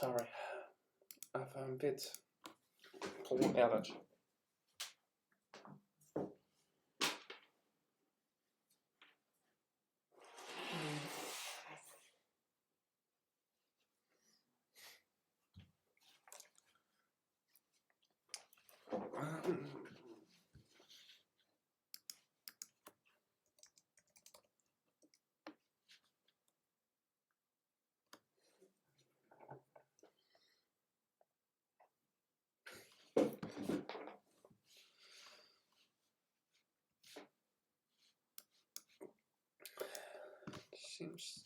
Sorry, I have a bit pollen allergy. Seems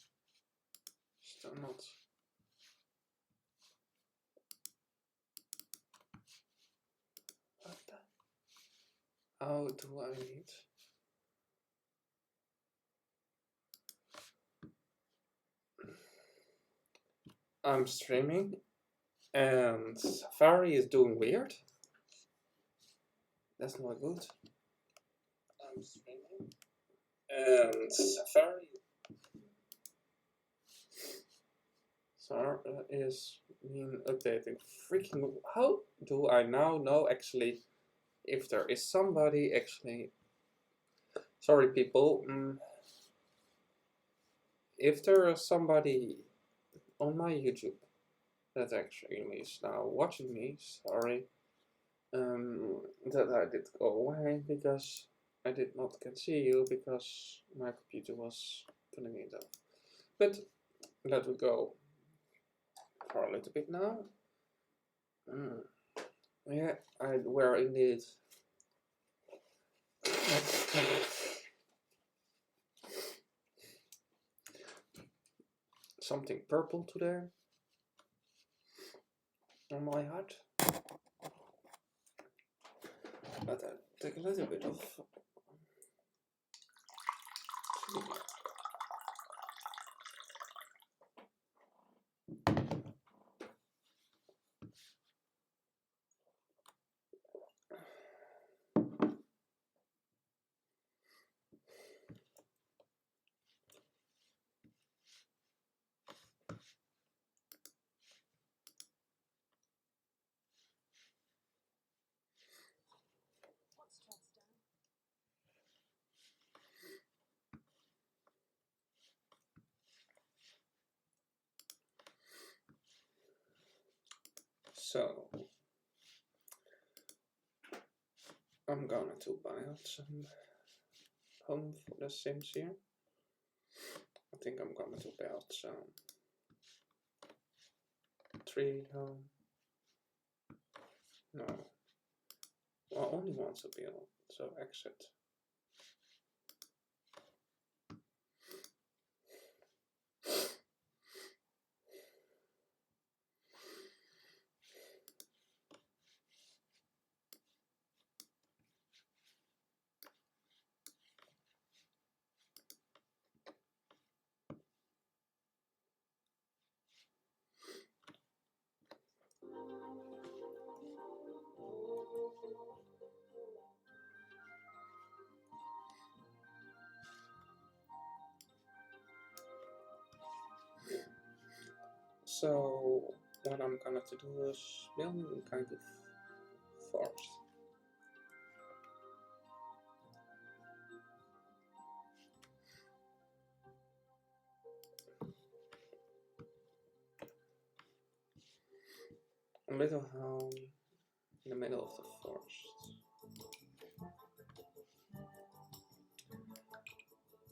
still not. What the? How do I need? I'm streaming and Safari is doing weird. That's not good. I'm streaming and Safari is being updating. Freaking, how do I now know actually if there is somebody actually? Sorry people, if there is somebody on my YouTube that actually is now watching me, sorry, that I did go away because I did not can see you because my computer was putting it off. But let me go for a little bit now. Yeah, I wear indeed. Something purple today on my hat. But I take a little bit of so I'm gonna to buy out some home for the Sims here. I think I'm going to build some tree home. No, well, only once a build, so exit. So what I'm gonna to do is build a kind of forest. A little home in the middle of the forest.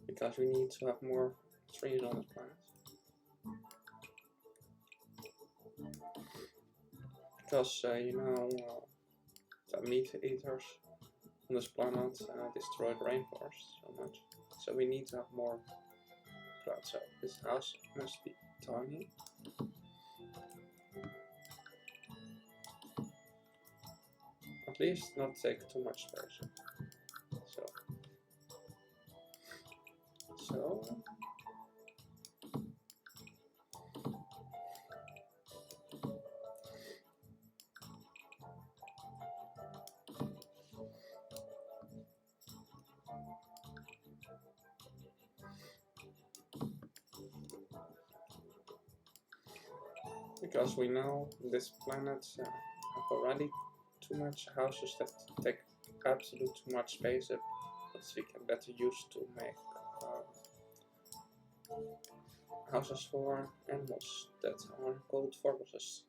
Because we need to have more trees on the planet. Because, you know, the meat eaters on this planet destroy the rainforest so much. So we need to have more plants. So this house must be tiny. At least not take too much space. So because we know this planet have already too much houses that take absolute too much space that we can better use to make houses for animals that are called forests.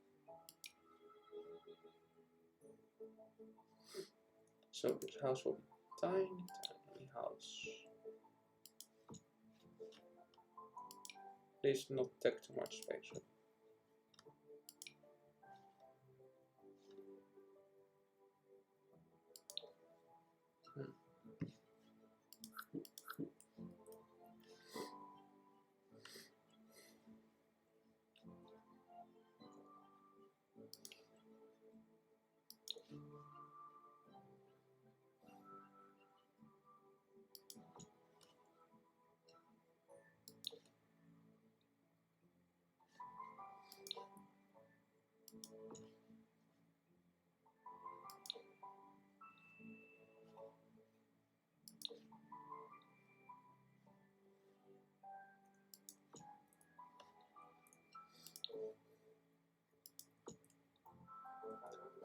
So this house will be tiny, tiny house. Please not take too much space up.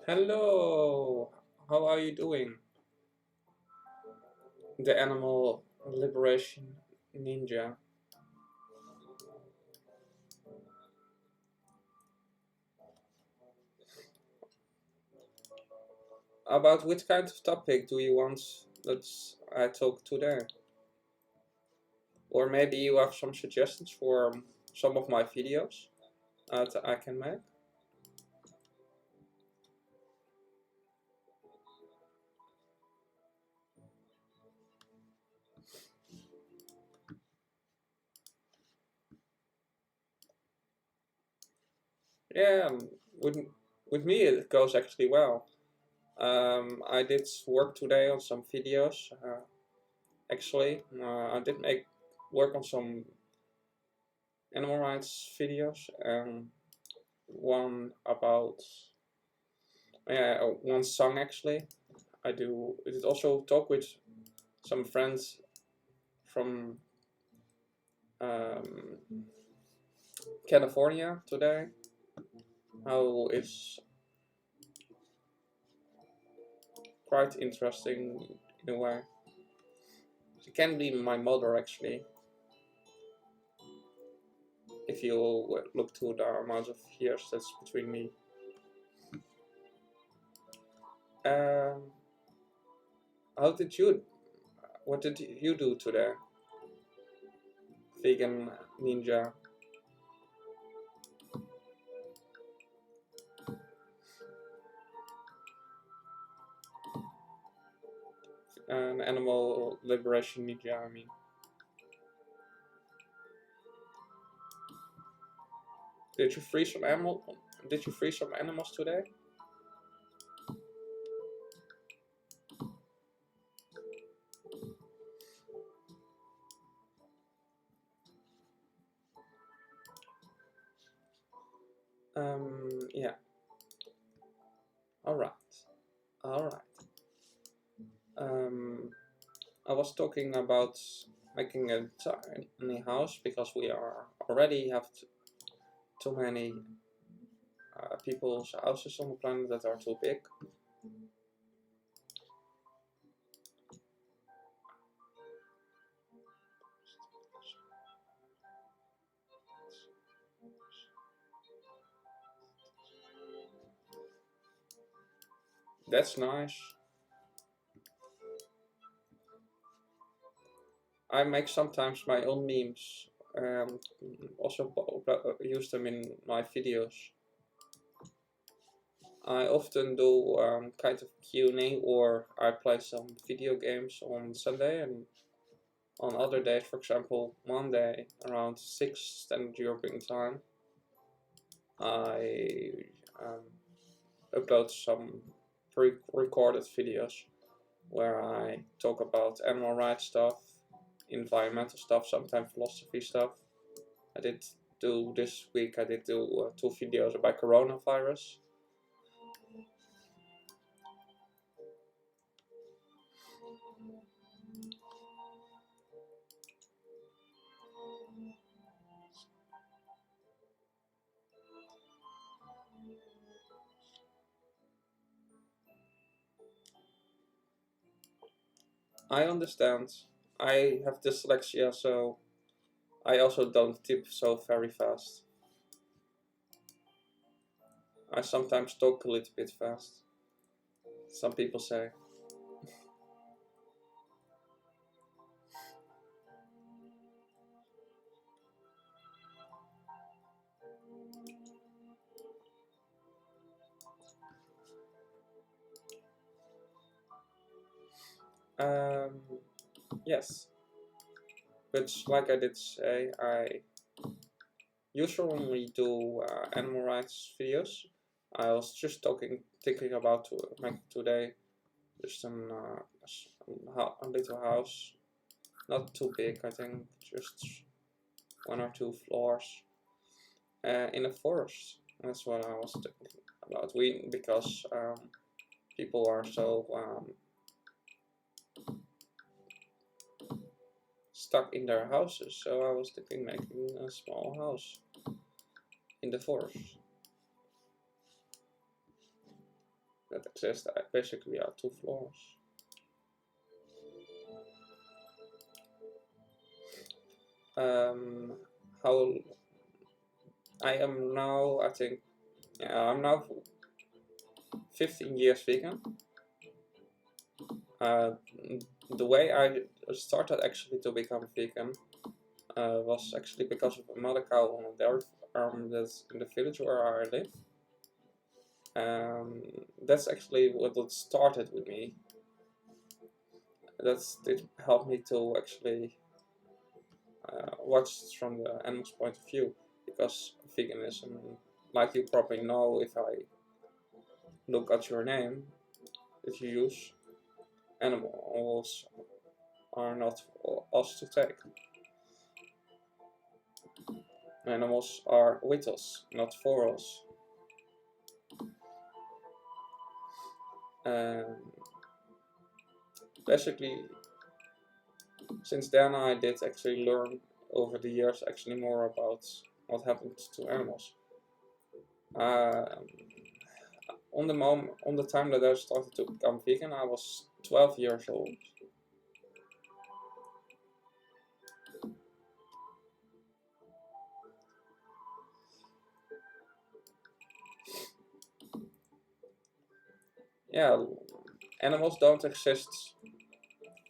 Hello, how are you doing? The animal liberation ninja. About which kind of topic do you want that I talk today? Or maybe you have some suggestions for some of my videos that I can make? Yeah, with me it goes actually well. I did work today on some videos. Actually, I did make work on some animal rights videos. One about one song actually. I did also talk with some friends from um, California today. How is quite interesting in a way. She can be my mother actually. If you look to the amount of years that's between me. Um, how did you? What did you do today? Vegan ninja. An animal liberation ninja. I mean. Did you free some animal? Did you free some animals today? Yeah. All right. All right. I was talking about making a tiny house because we are already have too many people's houses on the planet that are too big. That's nice. I make sometimes my own memes. Also use them in my videos. I often do kind of Q&A, or I play some video games on Sunday, and on other days, for example Monday around 6 Standard European time, I upload some pre-recorded videos where I talk about animal rights stuff, environmental stuff, sometimes philosophy stuff. I did do this week, I did do 2 videos about coronavirus. I understand. I have dyslexia, so I also don't type so very fast. I sometimes talk a little bit fast. Some people say. Um, yes, but like I did say, I usually do animal rights videos. I was just thinking about to make today just a little house, not too big. I think just 1 or 2 floors in a forest. That's what I was thinking about. Because people are so stuck in their houses, so I was thinking making a small house in the forest that exists basically are 2 floors. How I am now, I think, yeah, I'm now 15 years vegan. The way I started actually to become vegan was actually because of a mother cow on a dairy farm that's in the village where I live. That's actually what it started with me. It helped me to actually watch from the animal's point of view, because veganism, like you probably know if I look at your name, if you use animals are not for us to take. Animals are with us, not for us. Basically, since then I did actually learn over the years actually more about what happens to animals. On the time that I started to become vegan, I was 12 years old. Yeah, animals don't exist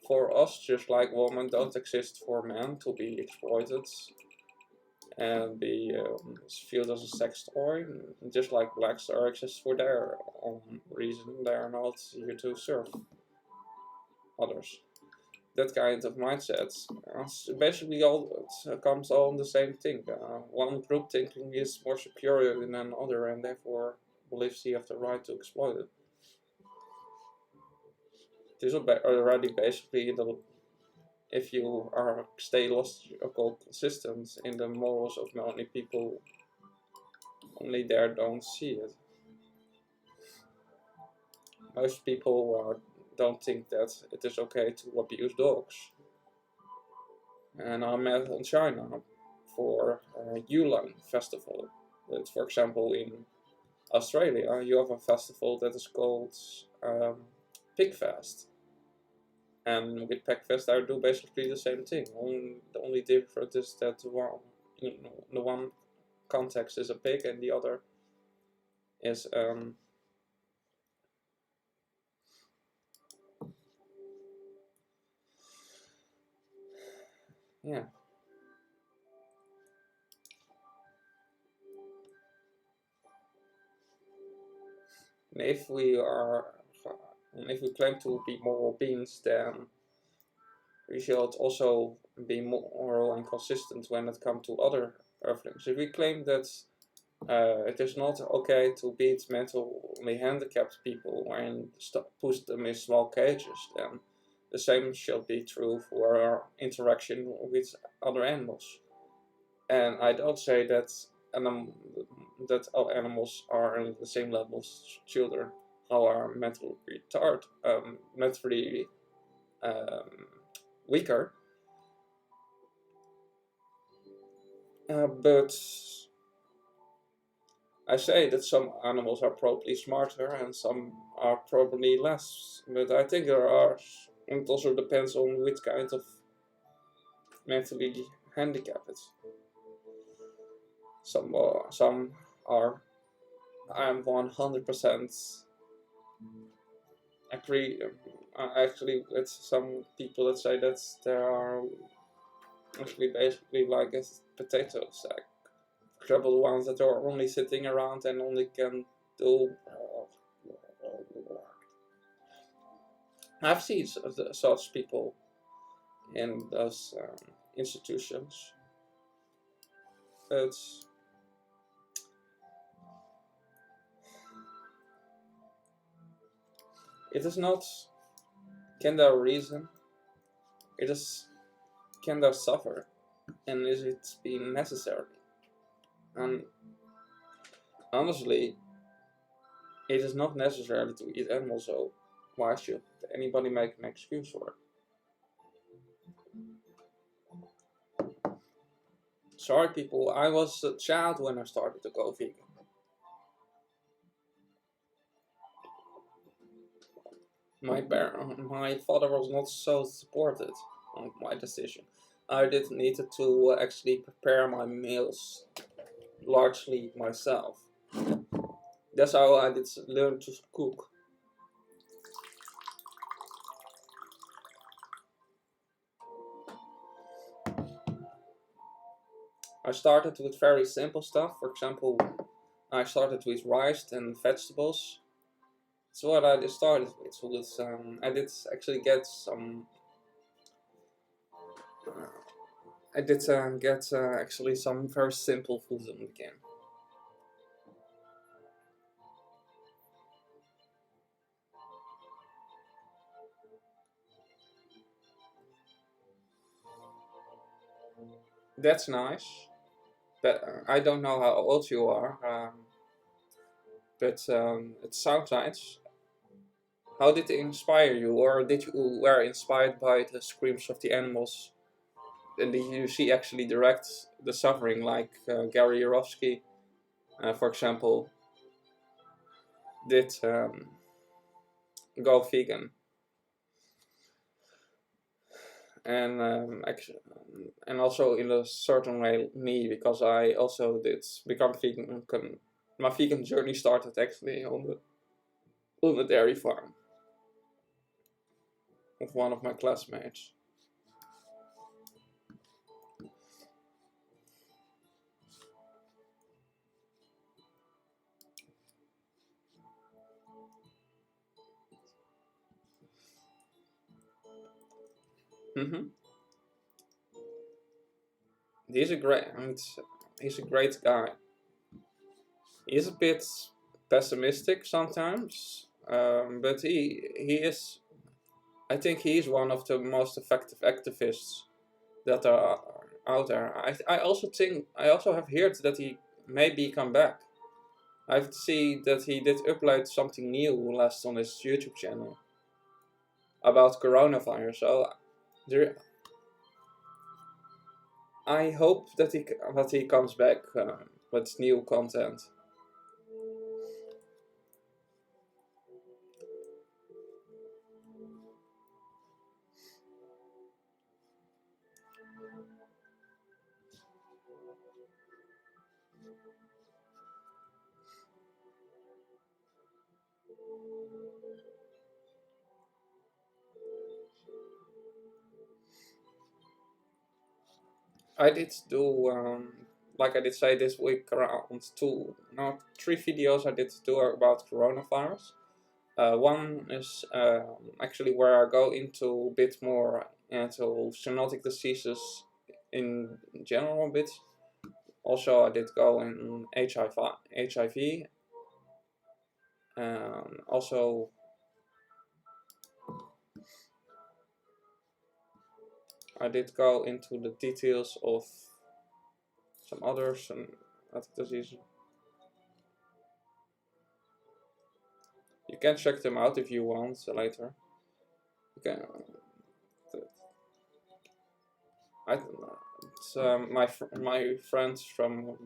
for us, just like women don't exist for men to be exploited and be viewed as a sex toy, just like blacks are exist for their own reason. They are not here to serve others. That kind of mindset, basically all it comes all in the same thing. One group thinking is more superior than another and therefore believes he has the right to exploit it. This is already basically if you stay logical consistent in the morals of many people, only there don't see it. Most people don't think that it is okay to abuse dogs. And I met in China for a Yulan festival. But for example, in Australia, you have a festival that is called Pig Fest. And with Pigfest, I do basically the same thing. The only difference is that the one context is a pig and the other is yeah. And if we claim to be moral beings, then we should also be moral and consistent when it comes to other earthlings. If we claim that it is not okay to beat mentally handicapped people and push them in small cages, then the same should be true for our interaction with other animals. And I don't say that all animals are on the same level as children who are mentally weaker. But I say that some animals are probably smarter and some are probably less. But I think there are And it also depends on which kind of mentally handicapped. Some are. I'm 100% agree. Actually, with some people that say that there are actually basically like a potato sack. Trouble ones that are only sitting around and only can do. I've seen such people in those institutions. It's it is not can there reason. It is can there suffer, and is it being necessary? And honestly, it is not necessary to eat animals, so why should anybody make an excuse for it? Sorry, people, I was a child when I started to go vegan. My father was not so supportive of my decision. I did needed to actually prepare my meals largely myself. That's how I did learn to cook. I started with very simple stuff. For example, I started with rice and vegetables. That's what I just started with. So this, I did actually get some. I did get actually some very simple food in the game. That's nice. But I don't know how old you are. But it sounds nice. How did it inspire you, or did you were inspired by the screams of the animals? And did you see actually direct the suffering, like Gary Yourofsky, for example, did go vegan, and and also in a certain way me, because I also did become vegan. My vegan journey started actually on the dairy farm of one of my classmates. Mm-hmm. He's a great, he's a great guy. He's a bit pessimistic sometimes, but he is. I think he is one of the most effective activists that are out there. I also have heard that he maybe come back. I've seen that he did upload something new last on his YouTube channel about coronavirus. So there, I hope that he comes back with new content. I did do like I did say this week around three videos I did do about coronavirus. One is actually where I go into a bit more into zoonotic diseases in general a bit. Also, I did go in HIV. Also, I did go into the details of some other zoonotic diseases. You can check them out if you want later. You can. It's my friends from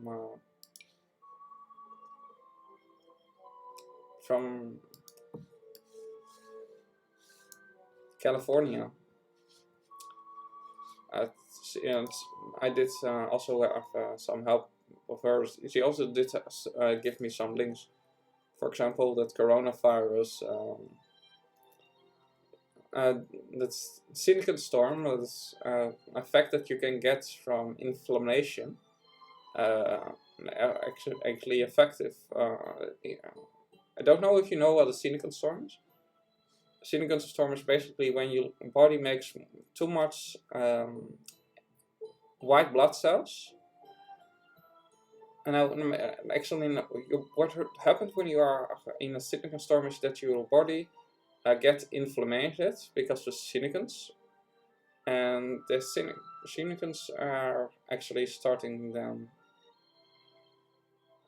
California. And I did also have some help of her. She also did give me some links. For example, that coronavirus, that's cytokine storm, that's a fact that you can get from inflammation, actually effective. I don't know if you know what a cytokine storm is. Cytokine storm is basically when your body makes too much white blood cells. And actually, what happens when you are in a cytokine storm is that your body get inflamed because of cytokines, and the cytokines are actually starting them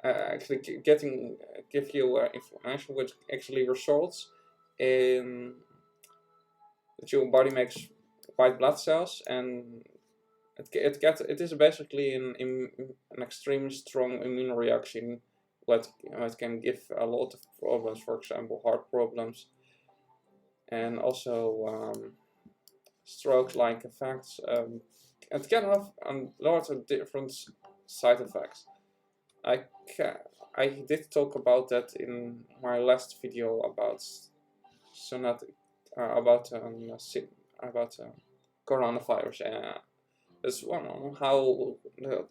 actually give you inflammation, which actually results in that your body makes white blood cells, and it is basically an extremely strong immune reaction, what can give a lot of problems, for example heart problems, and also stroke-like effects. It can have a lot of different side effects. I did talk about that in my last video about coronavirus. This one on how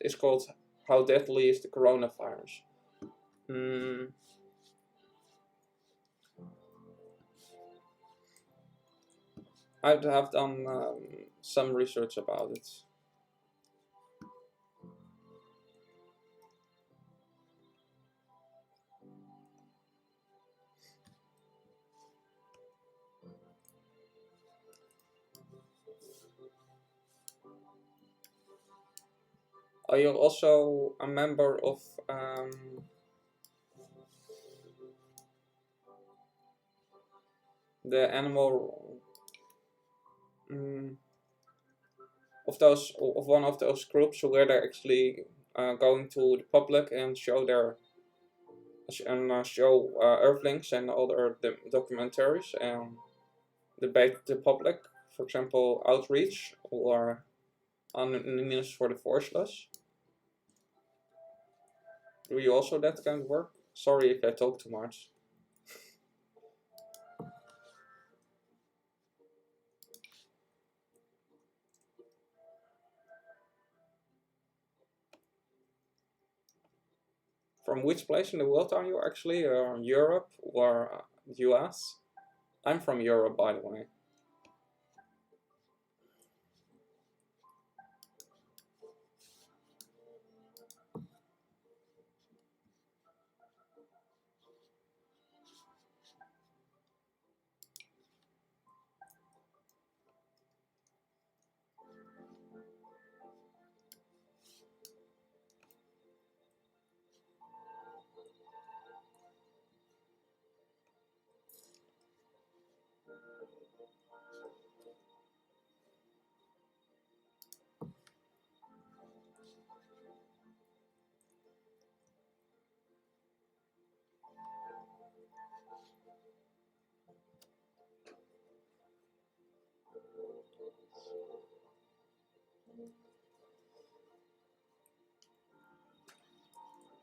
it's called "How Deadly is the Coronavirus." Mm, I have done some research about it. Are you also a member of the animal of one of those groups where they're actually going to the public and show Earthlings and other documentaries and debate the public, for example Outreach or on the News for the Voiceless? Do you also that kind of work? Sorry if I talk too much. From which place in the world are you actually? Europe or US? I'm from Europe, by the way.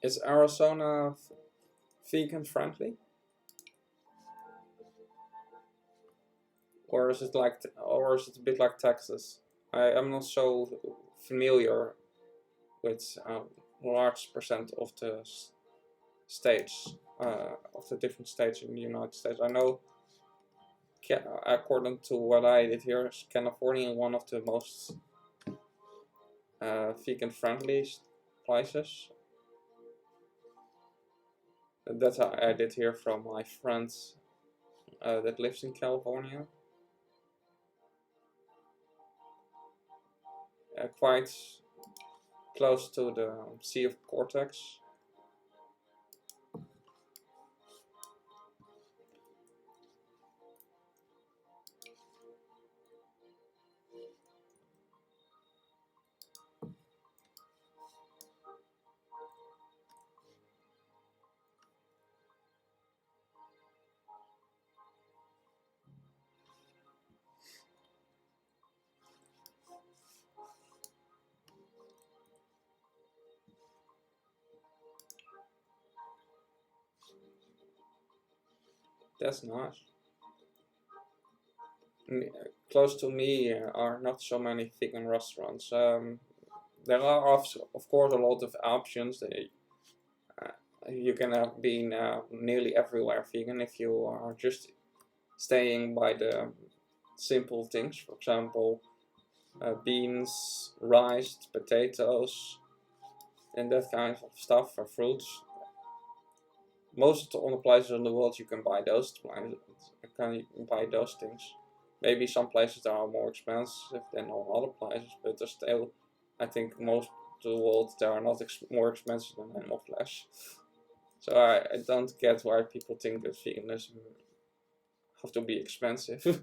Is Arizona vegan friendly? Or is it a bit like Texas? I am not so familiar with large percent of the states, of the different states in the United States. I know, according to what I did here, is California one of the most vegan friendly places. That's how I did hear from my friend that lives in California. Quite close to the Sea of Cortex. That's nice. Close to me are not so many vegan restaurants. There are of course a lot of options. You can have been nearly everywhere vegan if you are just staying by the simple things. For example, beans, rice, potatoes, and that kind of stuff, or fruits. Most of the places in the world you can buy those things. Maybe some places are more expensive than all other places, but they're still, I think most of the world they are not more expensive than animal flesh. So I don't get why people think that veganism have to be expensive.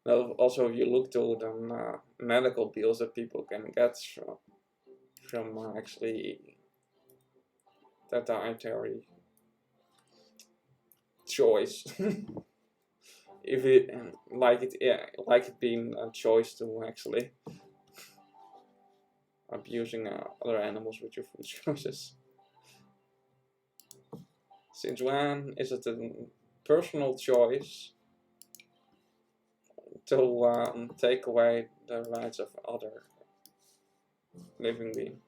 Well, also if you look to the medical bills that people can get from actually that dietary choice. If it like it being a choice to actually abusing other animals with your food choices. Since when is it a personal choice to take away the rights of other living beings?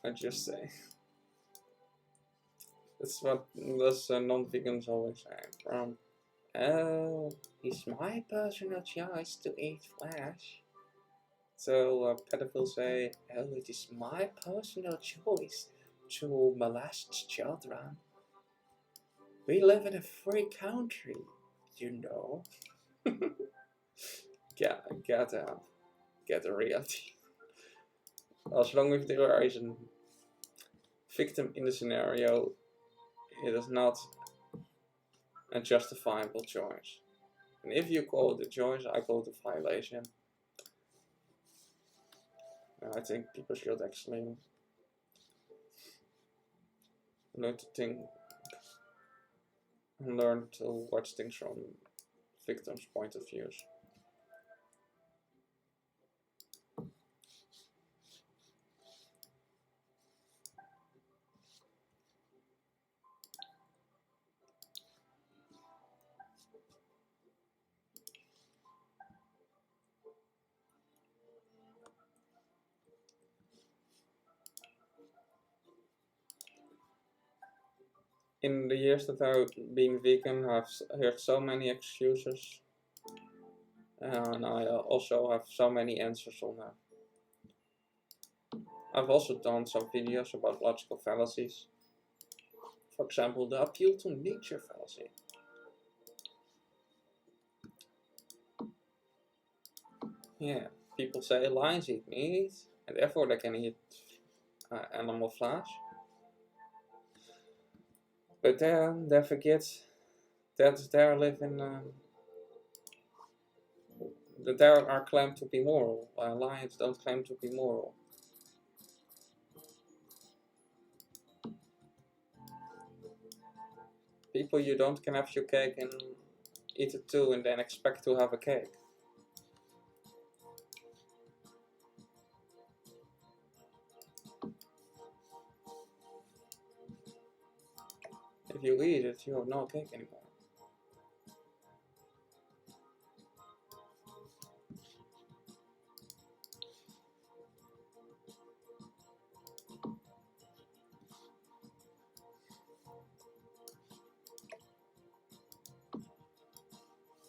I just say. That's what those non-vegans always say. Oh, it's my personal choice to eat flesh. So pedophiles say, oh, it is my personal choice to molest children. We live in a free country, you know. Get a reality. As long as there is a victim in the scenario, it is not a justifiable choice. And if you call it a choice, I call it a violation. I think people should actually learn to think and learn to watch things from victims' point of views. In the years that I've been vegan, I've heard so many excuses, and I also have so many answers on that. I've also done some videos about logical fallacies. For example, the appeal to nature fallacy. Yeah, people say lions eat meat, and therefore they can eat animal flesh. But then they forget that there live in that there are claimed to be moral. Lions don't claim to be moral. People you don't can have your cake and eat it too, and then expect to have a cake. If you eat it, you have no cake anymore.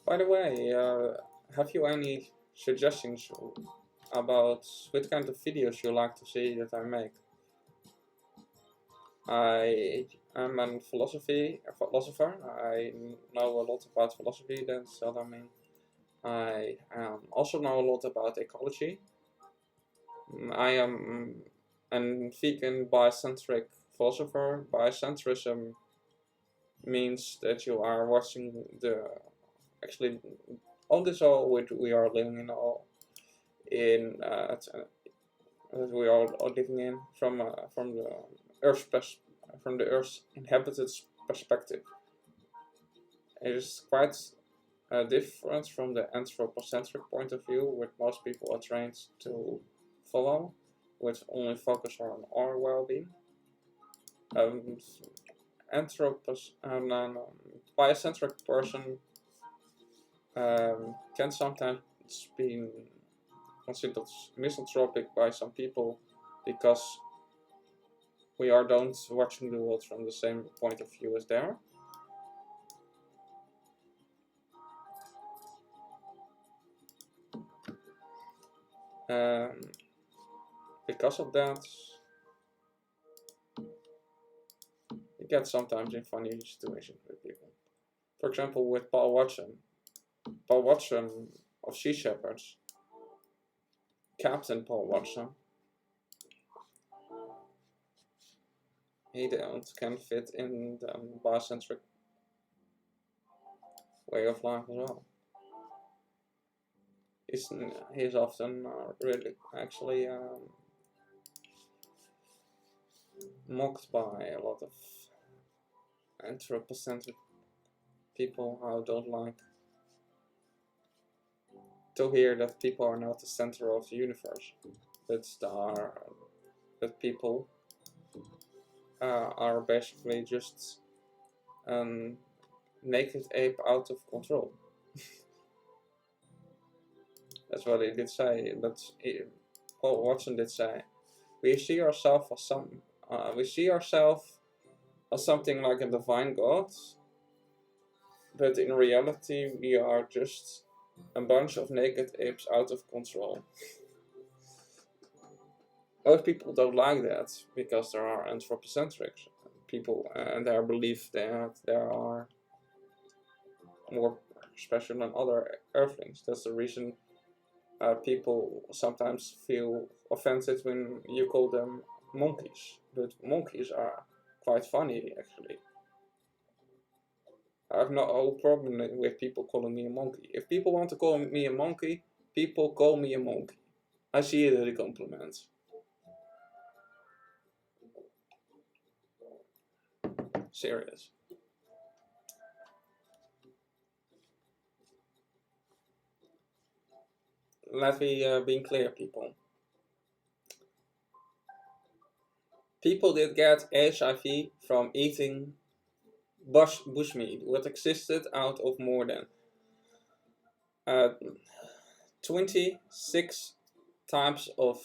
By the way, have you any suggestions about what kind of videos you like to see that I make? I am a philosopher. I know a lot about philosophy, that's what I mean. I also know a lot about ecology. I am a vegan biocentric philosopher. Biocentrism means that you are watching actually on this all which we are living in we are all living in from the Earth's inhabited perspective. It is quite different from the anthropocentric point of view, which most people are trained to follow, which only focus on our well-being. Biocentric person can sometimes be considered misanthropic by some people because we don't watching the world from the same point of view as they are. Because of that, you get sometimes in funny situations with people. For example, with Paul Watson of Sea Shepherds, Captain Paul Watson, he can fit in the biocentric way of life as well. He's often really actually mocked by a lot of anthropocentric people who don't like to hear that people are not the center of the universe, but people are basically just naked ape out of control. That's what he did say. Paul Watson did say, we see ourselves as something like a divine God, but in reality we are just a bunch of naked apes out of control. Most people don't like that because there are anthropocentric people and their belief that there are more special than other earthlings. That's the reason people sometimes feel offended when you call them monkeys. But monkeys are quite funny, actually. I have no problem with people calling me a monkey. If people want to call me a monkey, people call me a monkey. I see it as a compliment. Serious. Let me be clear, people. People did get HIV from eating bushmeat, what existed out of more than 26 types of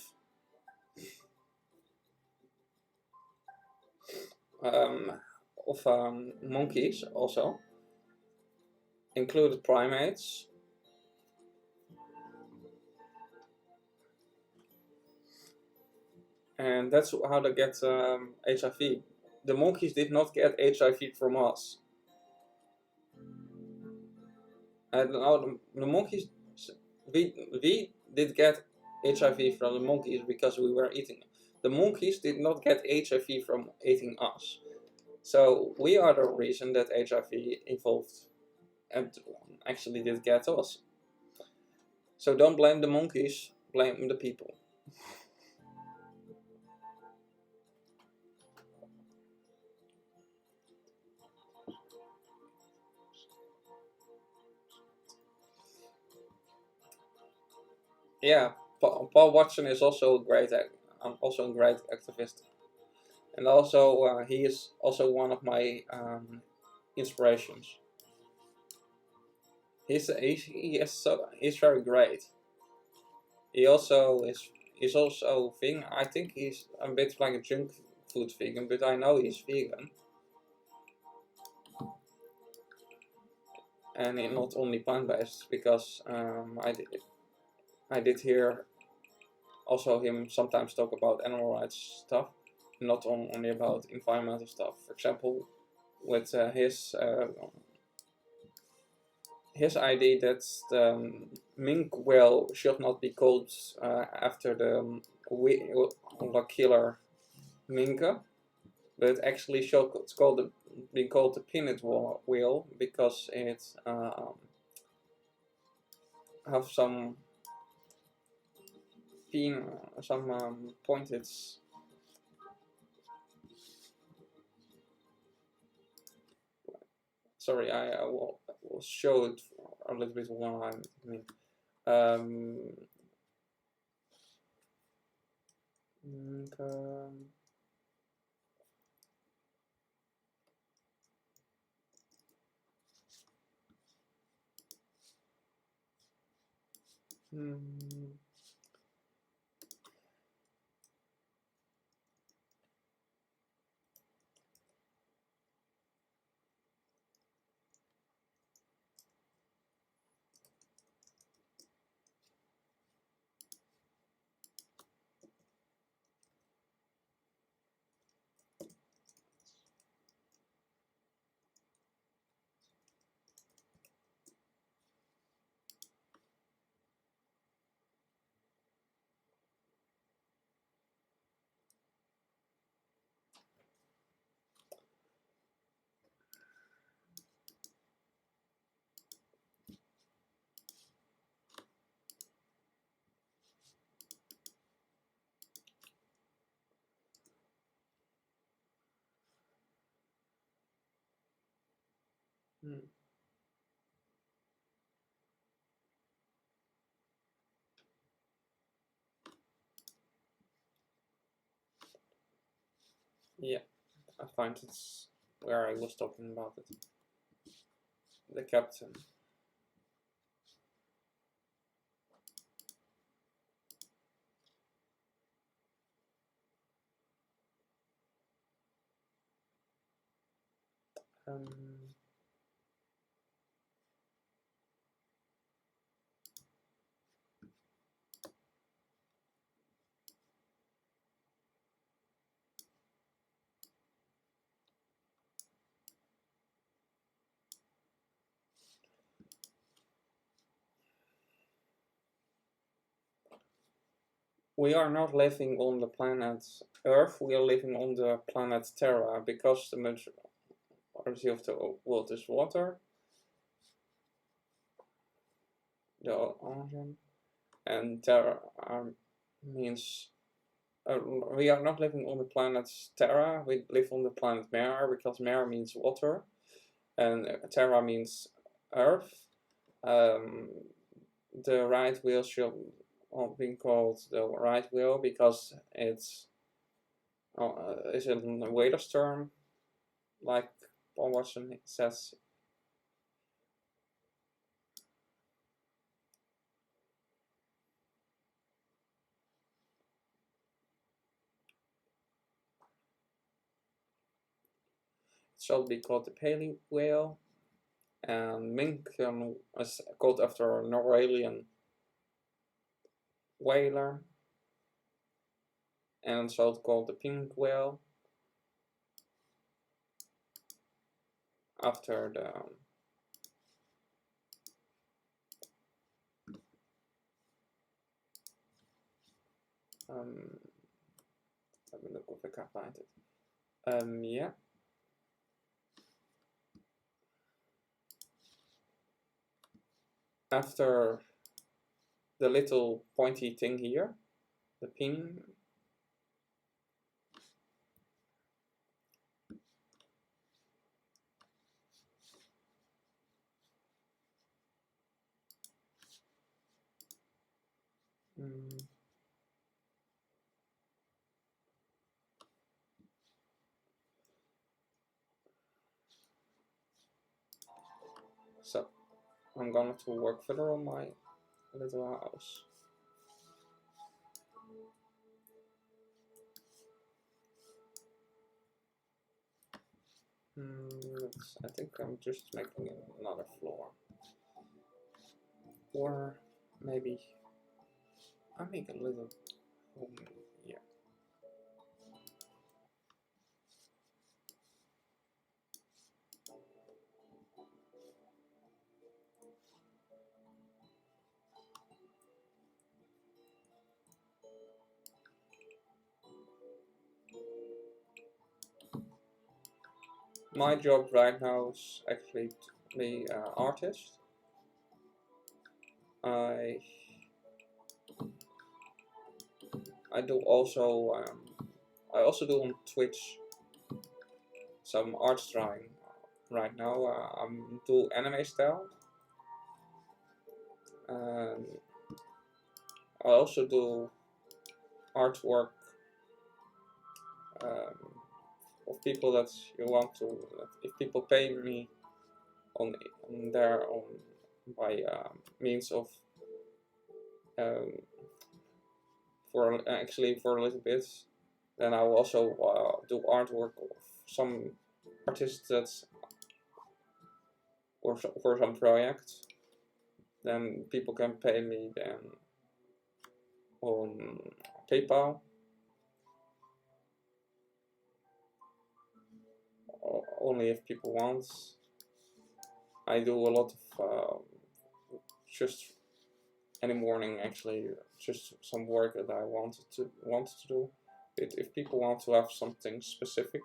monkeys, also included primates. And that's how they get HIV. The monkeys did not get HIV from us. And the monkeys, we did get HIV from the monkeys because we were eating them. The monkeys did not get HIV from eating us. So we are the reason that HIV evolved and actually did get us. So don't blame the monkeys, blame the people. Yeah, Paul Watson is also a great activist, and also he is also one of my inspirations. He's very great. He also is also vegan. I think he's a bit like a junk food vegan, but I know he's vegan. And not only plant-based, because I did hear also him sometimes talk about animal rights stuff, not only about environmental stuff. For example, with his idea that the mink whale should not be called after the killer minke, but actually should be called the peanut whale because it have some pointed. Sorry, I will show it a little bit what I mean. Okay. Yeah, I find it's where I was talking about it. The captain. Um, we are not living on the planet Earth, we are living on the planet Terra because the majority of the world is water, the ocean, and Terra means we are not living on the planet Terra, we live on the planet Mare because Mare means water, and Terra means Earth. The right wheel should be called the right wheel because it's is it a waiter's term, like Paul Watson says. It shall be called the Paley whale, and mink is called after a Norwegian whaler, and so called the pink whale after the let me look if I can find it. Yeah. After the little pointy thing here, the pin. So I'm going to work further on my little house. I think I'm just making another floor. Or maybe I make a little home here. My job right now is actually to be an artist. I do also I also do on Twitch some art drawing, right now I'm do anime style. I also do artwork um, of people that you want to. If people pay me on by means of um, for a little bit, then I will also do artwork of some artists that's or for some project. Then people can pay me then on PayPal. Only if people want. I do a lot of just any morning actually, just some work that I wanted to do. But if people want to have something specific,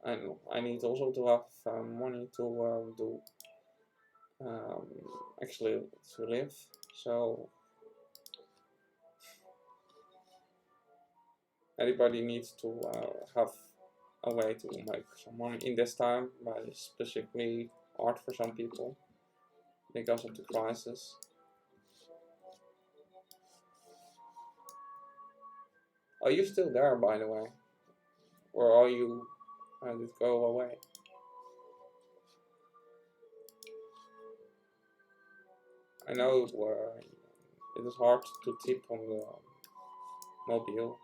and I need also to have money to do actually to live. So anybody needs to have a way to make some money in this time, by specifically art for some people because of the crisis. Are you still there, by the way, or are you did it go away? I know it is hard to tip on the mobile,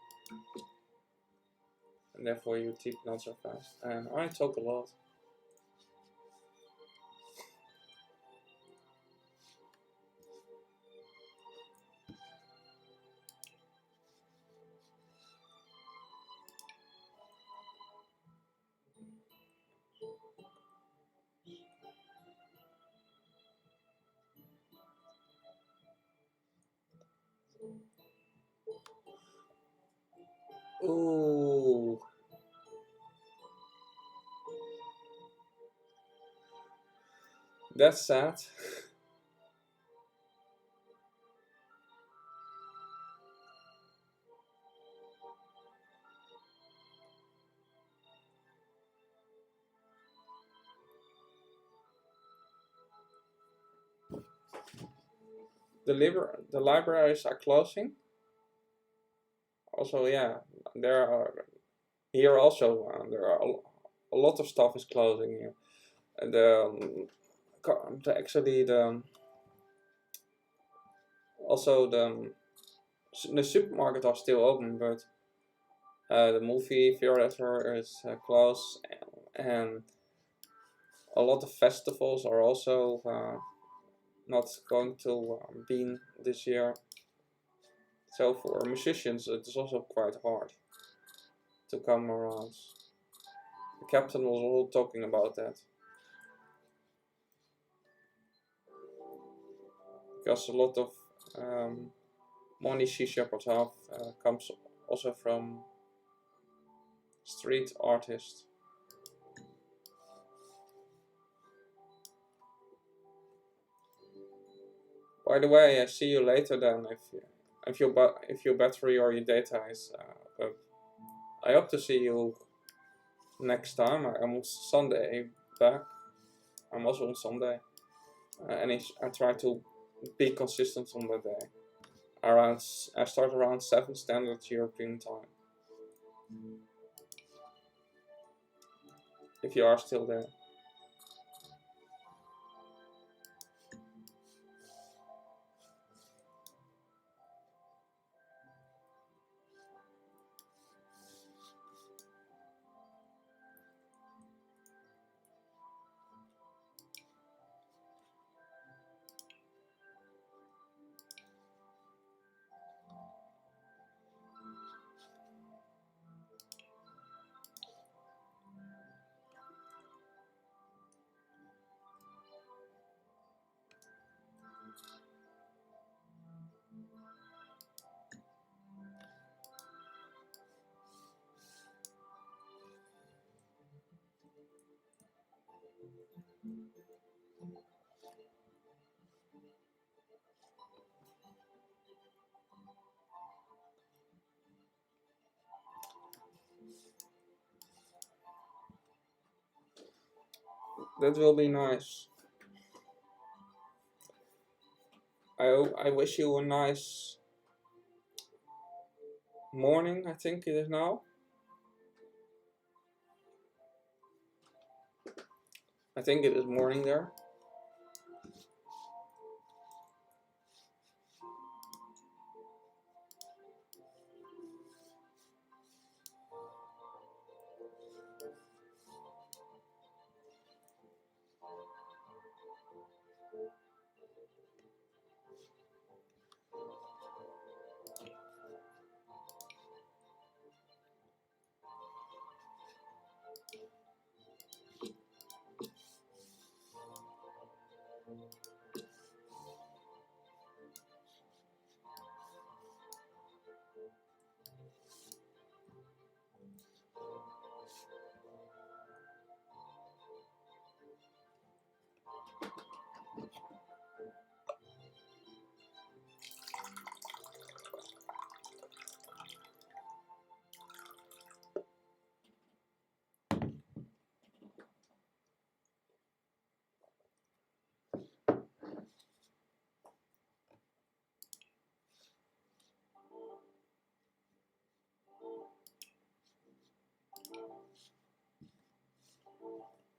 and therefore you tip not so fast. And I talk a lot. Ooh, that's sad. The libraries are closing. Also, yeah, there are here also there are a lot of stuff is closing here. And actually also the supermarket are still open, but the movie theater is closed, and a lot of festivals are also not going to be this year. So for musicians, it is also quite hard to come around. The captain was all talking about that because a lot of money shisha have comes also from street artists. By the way, I see you later then if your battery or your data is up. I hope to see you next time. I'm on Sunday back. I'm also on Sunday, and I try to be consistent on the day. I start around 7 standard European time. If you are still there. That will be nice. I wish you a nice morning, I think it is now. I think it is morning there.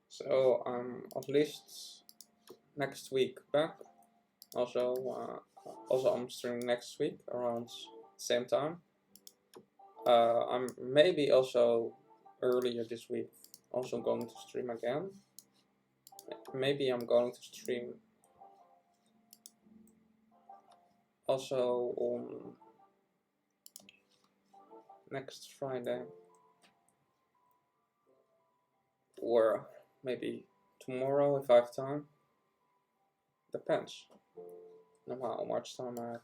So I'm at least next week back. Also I'm streaming next week around same time. I'm maybe also earlier this week also going to stream again. Maybe I'm going to stream also on next Friday, or maybe tomorrow if I have time. Depends on how much time I have.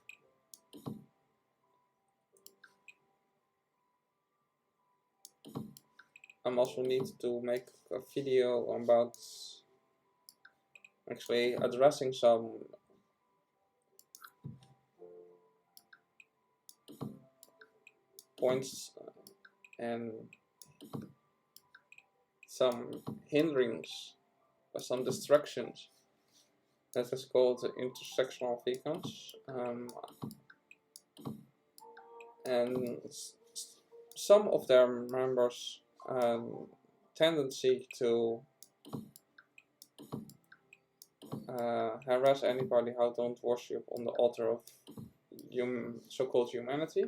I also need to make a video about actually addressing some points and some hinderings, some distractions. That is called intersectional vegans, and some of their members tendency to harass anybody who don't worship on the altar of so-called humanity.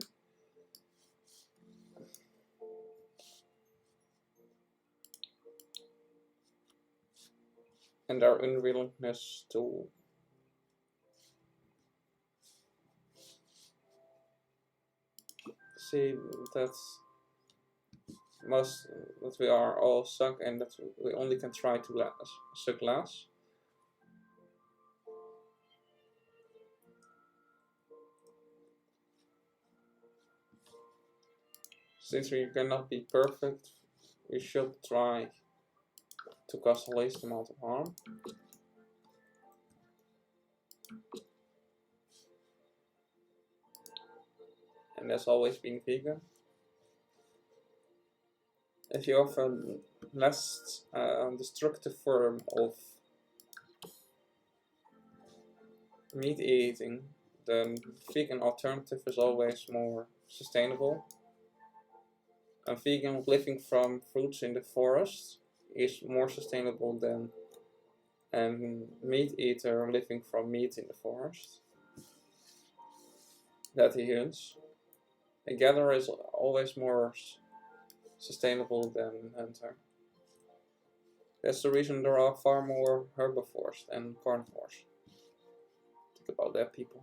And their unwillingness to see that we are all suck and that we only can try to suck less. Since we cannot be perfect, we should try to cause the least amount of harm. And that's always been vegan. If you have a less destructive form of meat eating, the vegan alternative is always more sustainable. A vegan living from fruits in the forest is more sustainable than a meat eater living from meat in the forest that he hunts. A gatherer is always more sustainable than hunter. That's the reason there are far more herbivores than carnivores. Think about that, people.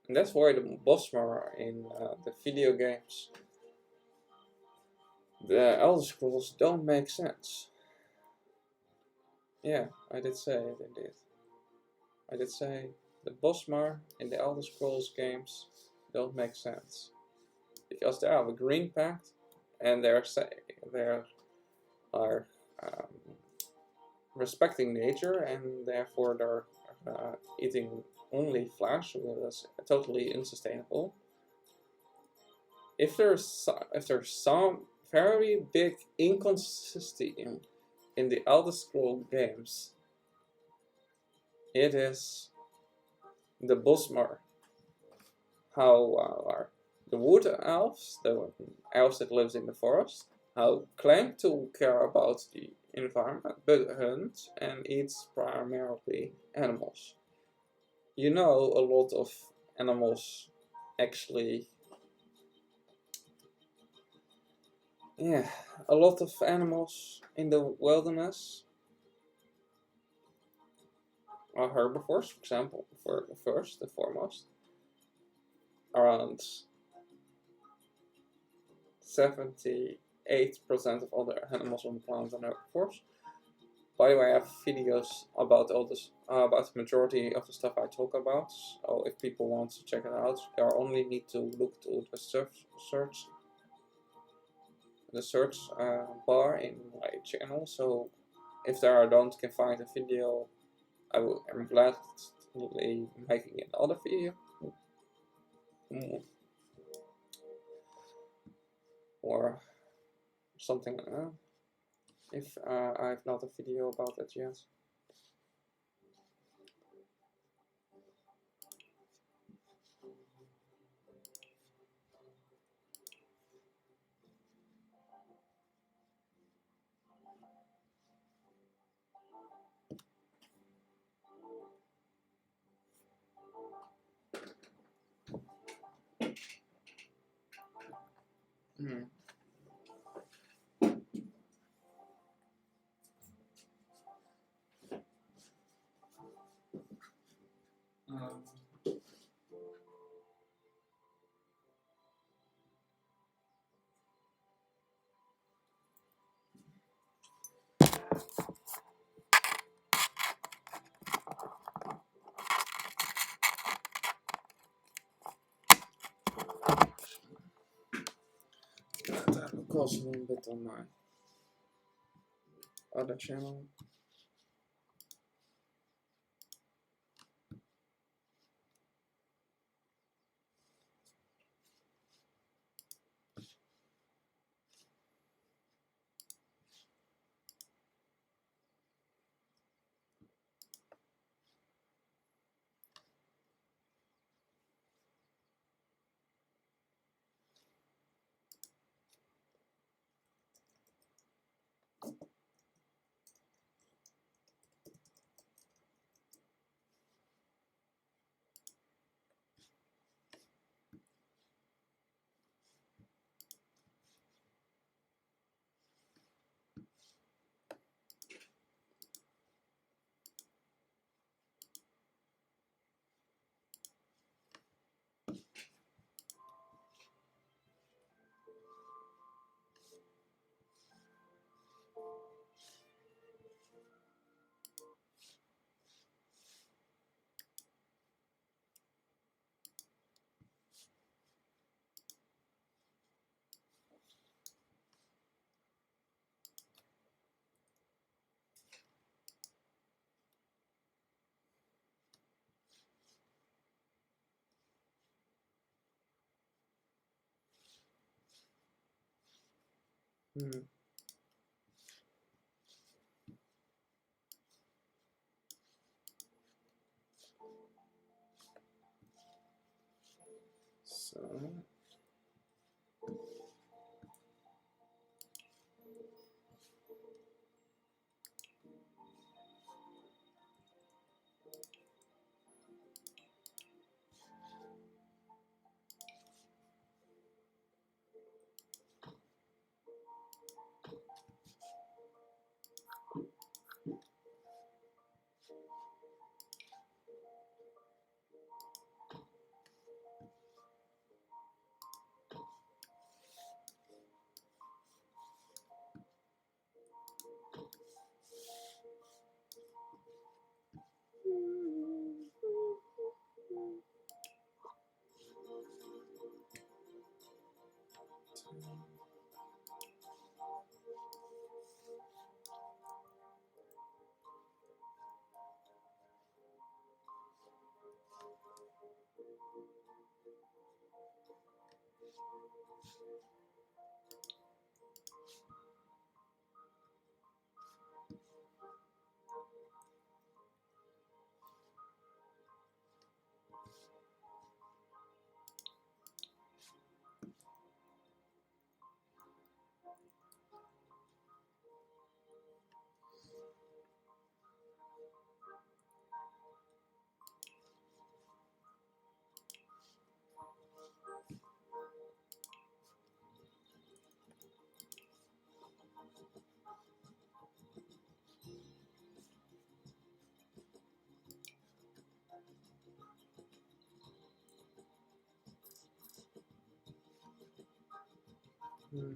And that's why the Bosmer in the video games, the Elder Scrolls, don't make sense. Yeah, I did say it indeed. I did say the Bosmer in the Elder Scrolls games don't make sense. Because they have a green pact and they are respecting nature, and therefore they're eating only flesh, which is totally unsustainable. If there's some very big inconsistency in the Elder Scroll games, it is the Bosmer, how the wood elves, the elves that lives in the forest, how claim to care about the environment, but hunt and eats primarily animals. You know, a lot of animals actually, yeah, a lot of animals in the wilderness are herbivores, for example, for first and foremost. Around 78% of all the animals on the planet are herbivores. By the way, I have videos about all this, about the majority of the stuff I talk about. So if people want to check it out, they only need to look to the search bar in my channel. So if there I don't can find a video, I'm gladly making another video. Or something like that. If I have not a video about that yet. Hmm. That will cost me a bit on my other channel. Hmm. So Hmm.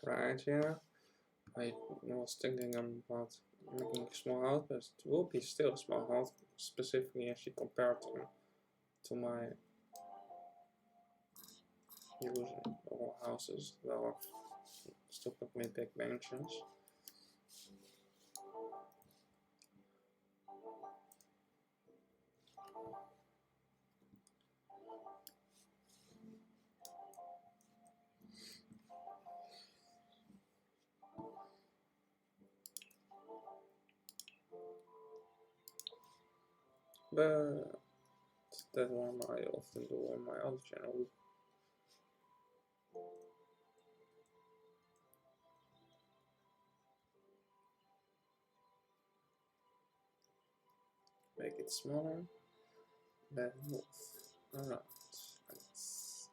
Right, yeah. I was thinking about making a small house, but it will be still a small house, specifically actually compared to my usual houses that are stupid with big mansions. But that's one I often do on my other channel. Make it smaller, then move around. Let's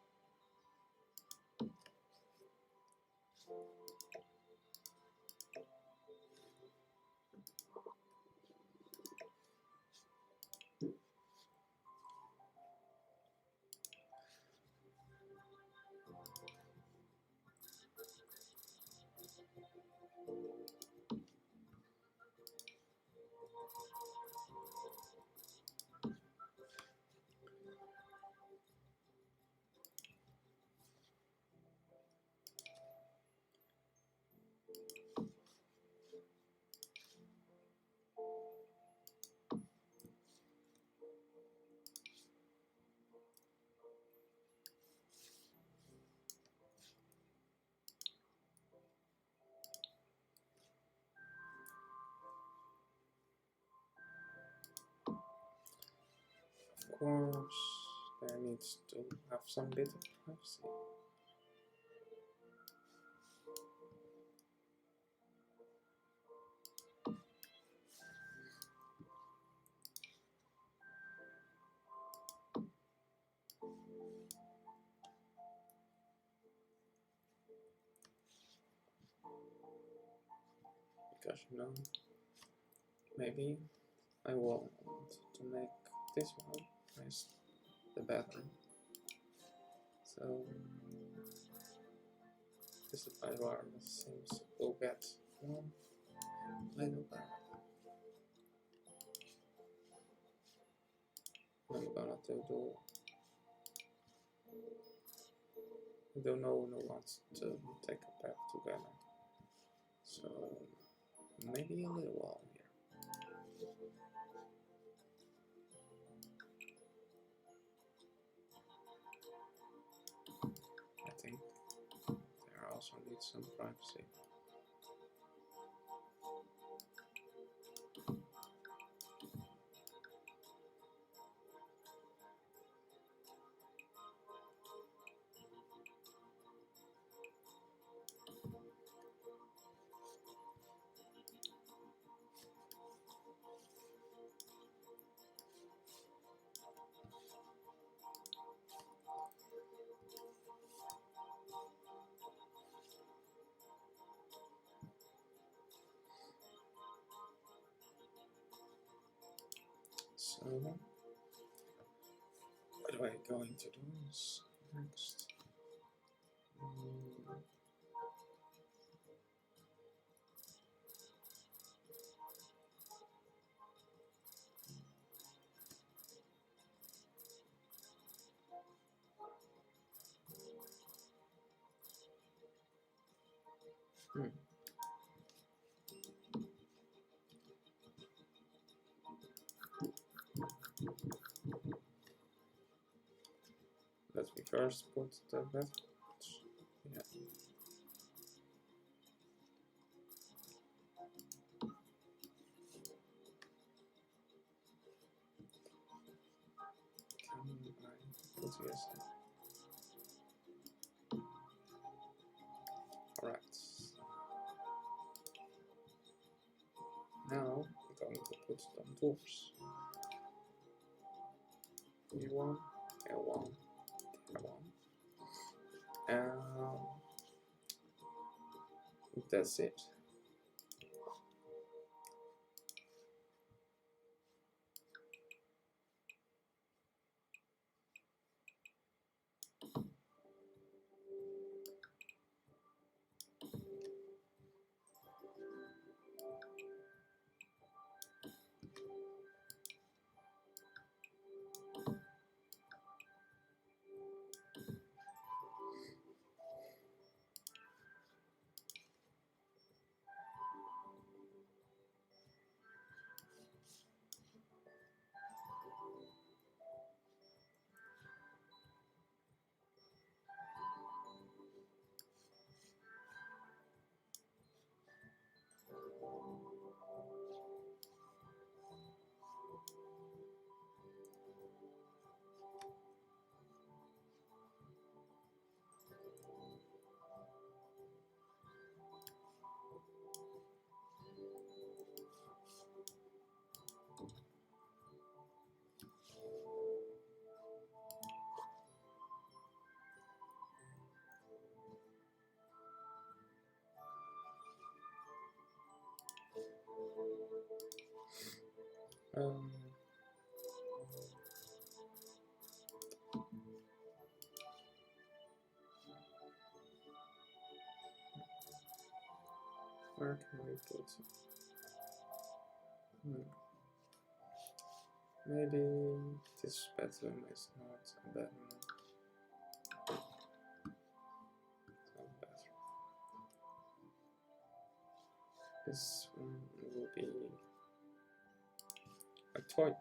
Of course, there needs to have some bit of privacy. Because maybe I will want to make this one as the bedroom. So this is where it seems we'll get one little bit. I'm gonna do. I don't know who wants to take a path together. So maybe a little wall here. I think there also needs some privacy. So what am I going to do next? Let me first put the bed. Yeah. Can I put yes? Now I'm going to put some doors. Here one, here one, here one. That's it. Where can we put it? Maybe this bedroom is not a bedroom. This one will be a toilet.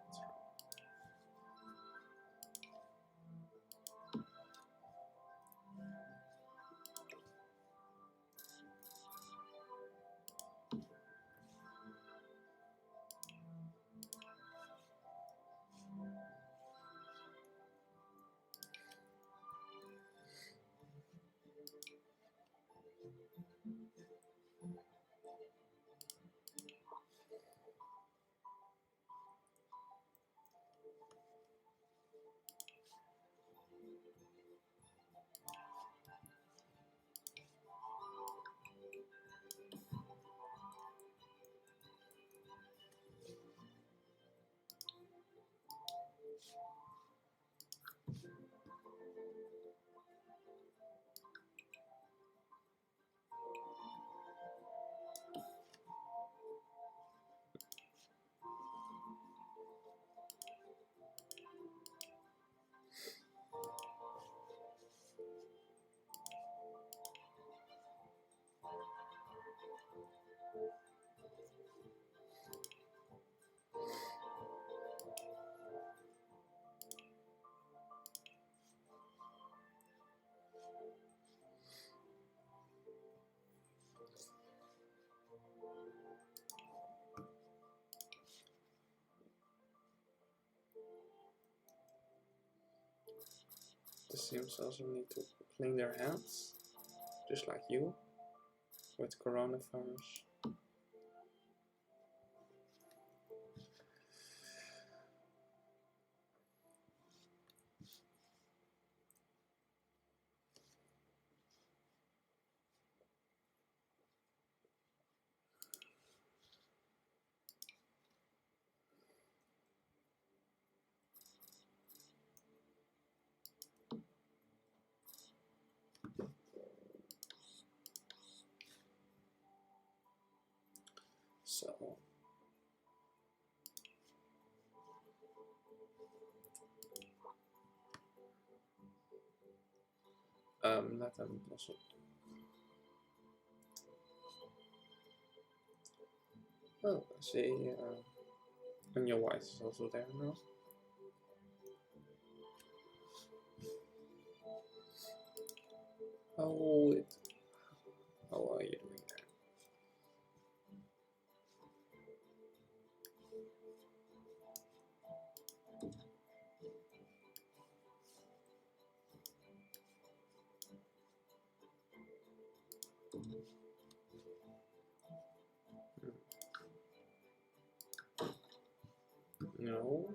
The Sims also need to clean their hands, just like you, with coronavirus. So let them also. Oh, I see. And your wife is also there now. How are you doing there? No.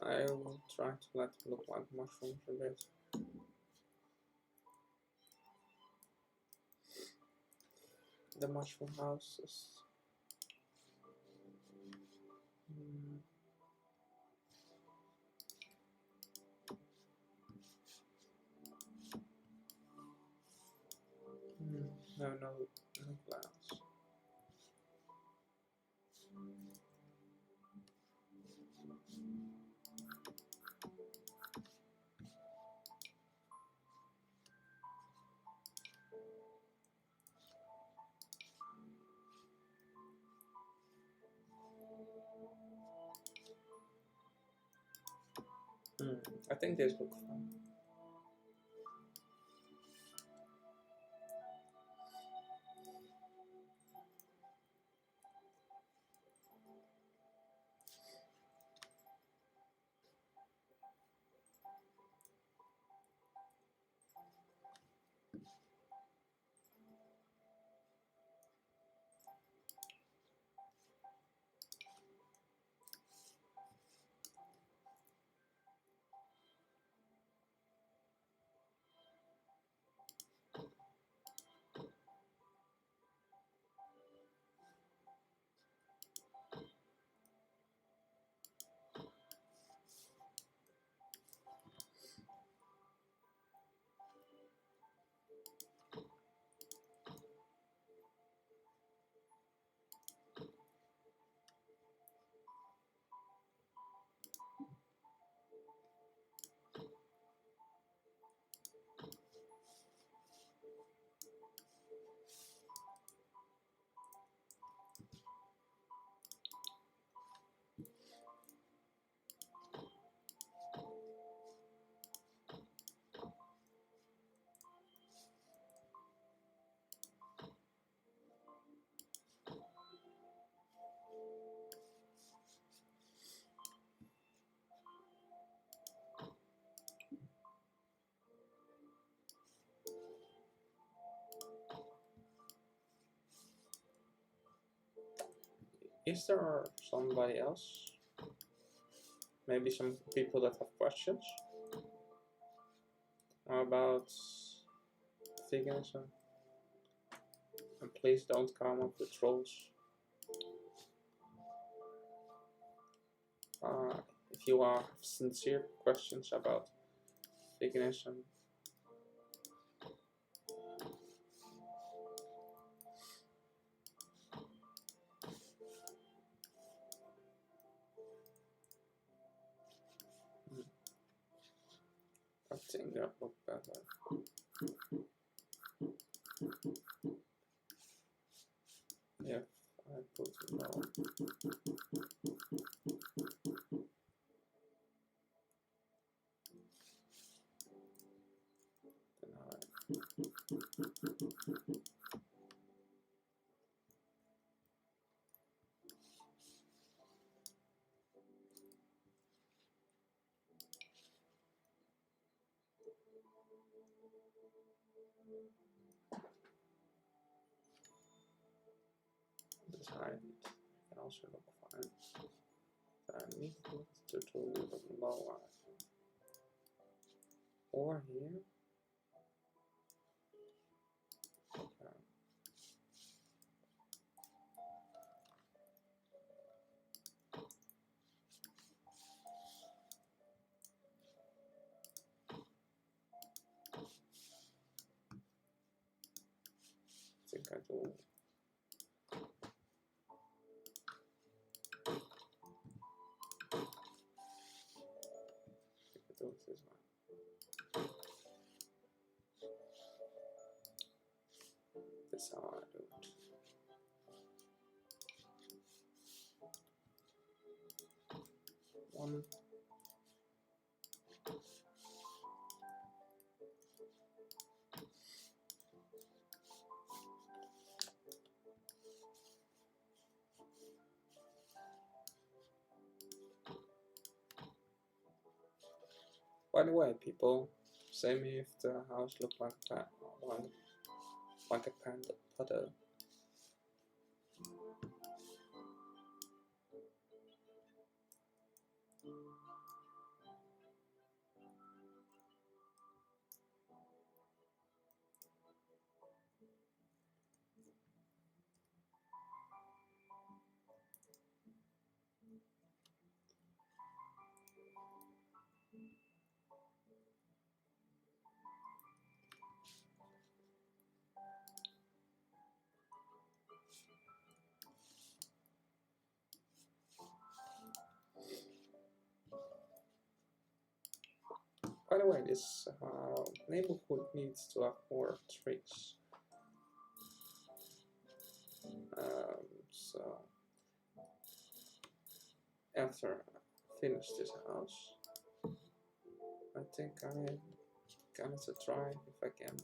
I will try to let it look like mushrooms a bit. The mushroom houses. No, no glass. I think this looks fine. Is there somebody else? Maybe some people that have questions about veganism? And please don't come up with trolls. If you have sincere questions about veganism, I think that would look better. If I put no. This height can also look fine. I need to do the lower or here. Okay. I think I do. Do it this way. That's how I do it. One. By the way, people, say me if the house looked like a panda puddle. By the way, this neighborhood needs to have more trees. So after I finish this house, I think I'm gonna try if I can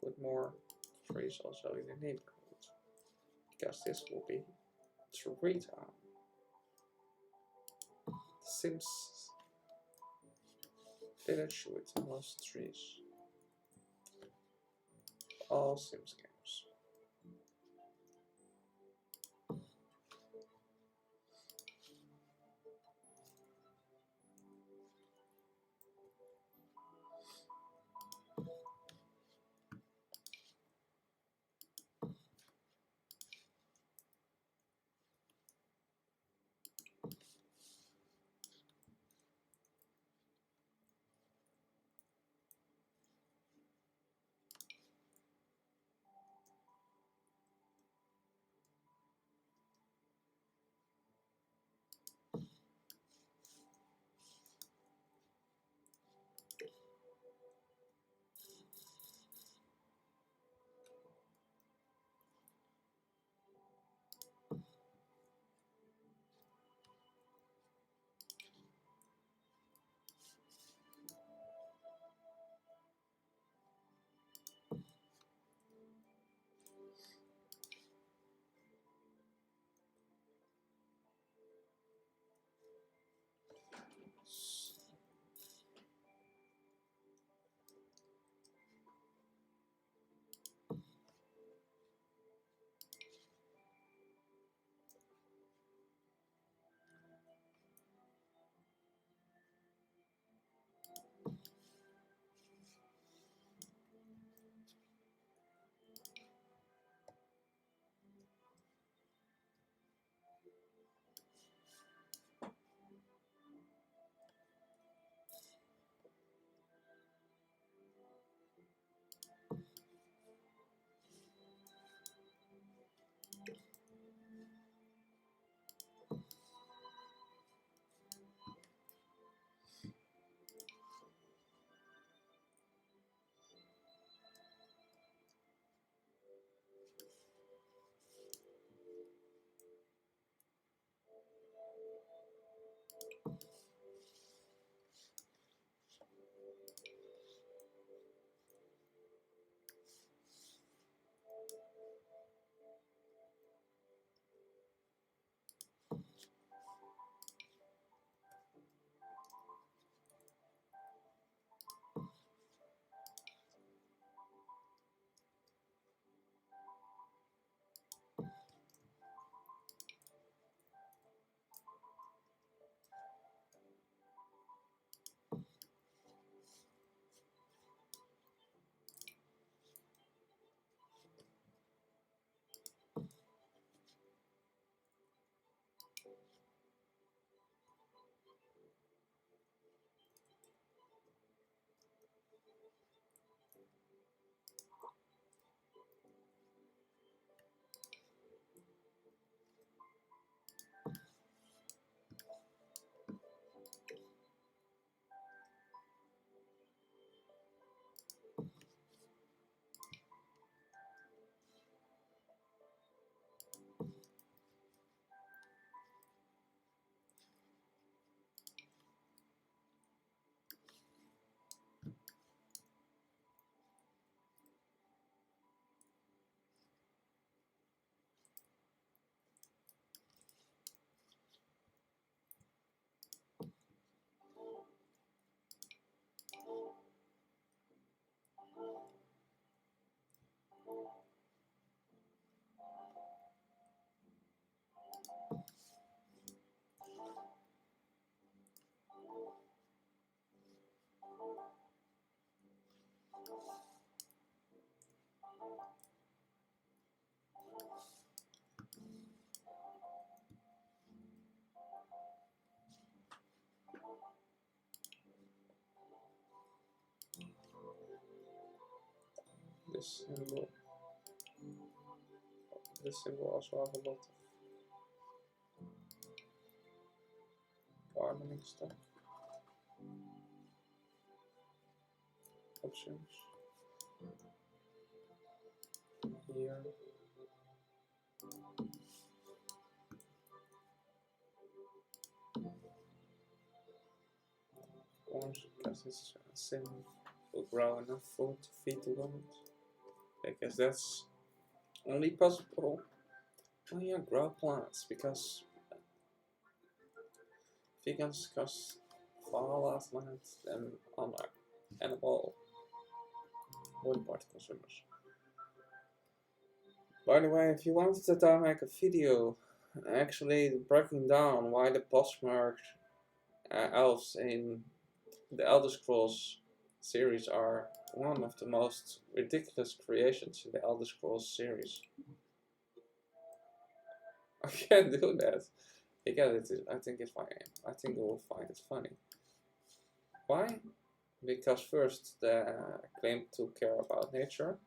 put more trees also in the neighborhood, because this will be tree town. Sims village with the most trees. All Sims games. This symbol also have a lot of gardening stuff. Options. Here. Orange because it's sim will grow enough food to feed the world. I guess that's only possible when you grow plants, because vegans cost far less land than other animal body part consumers. By the way, if you wanted that I make a video actually breaking down why the postmarked elves in the Elder Scrolls series are one of the most ridiculous creations in the Elder Scrolls series, I can't do that. Because I think it's funny. I think you will find it funny. Why? Because first, they claim to care about nature.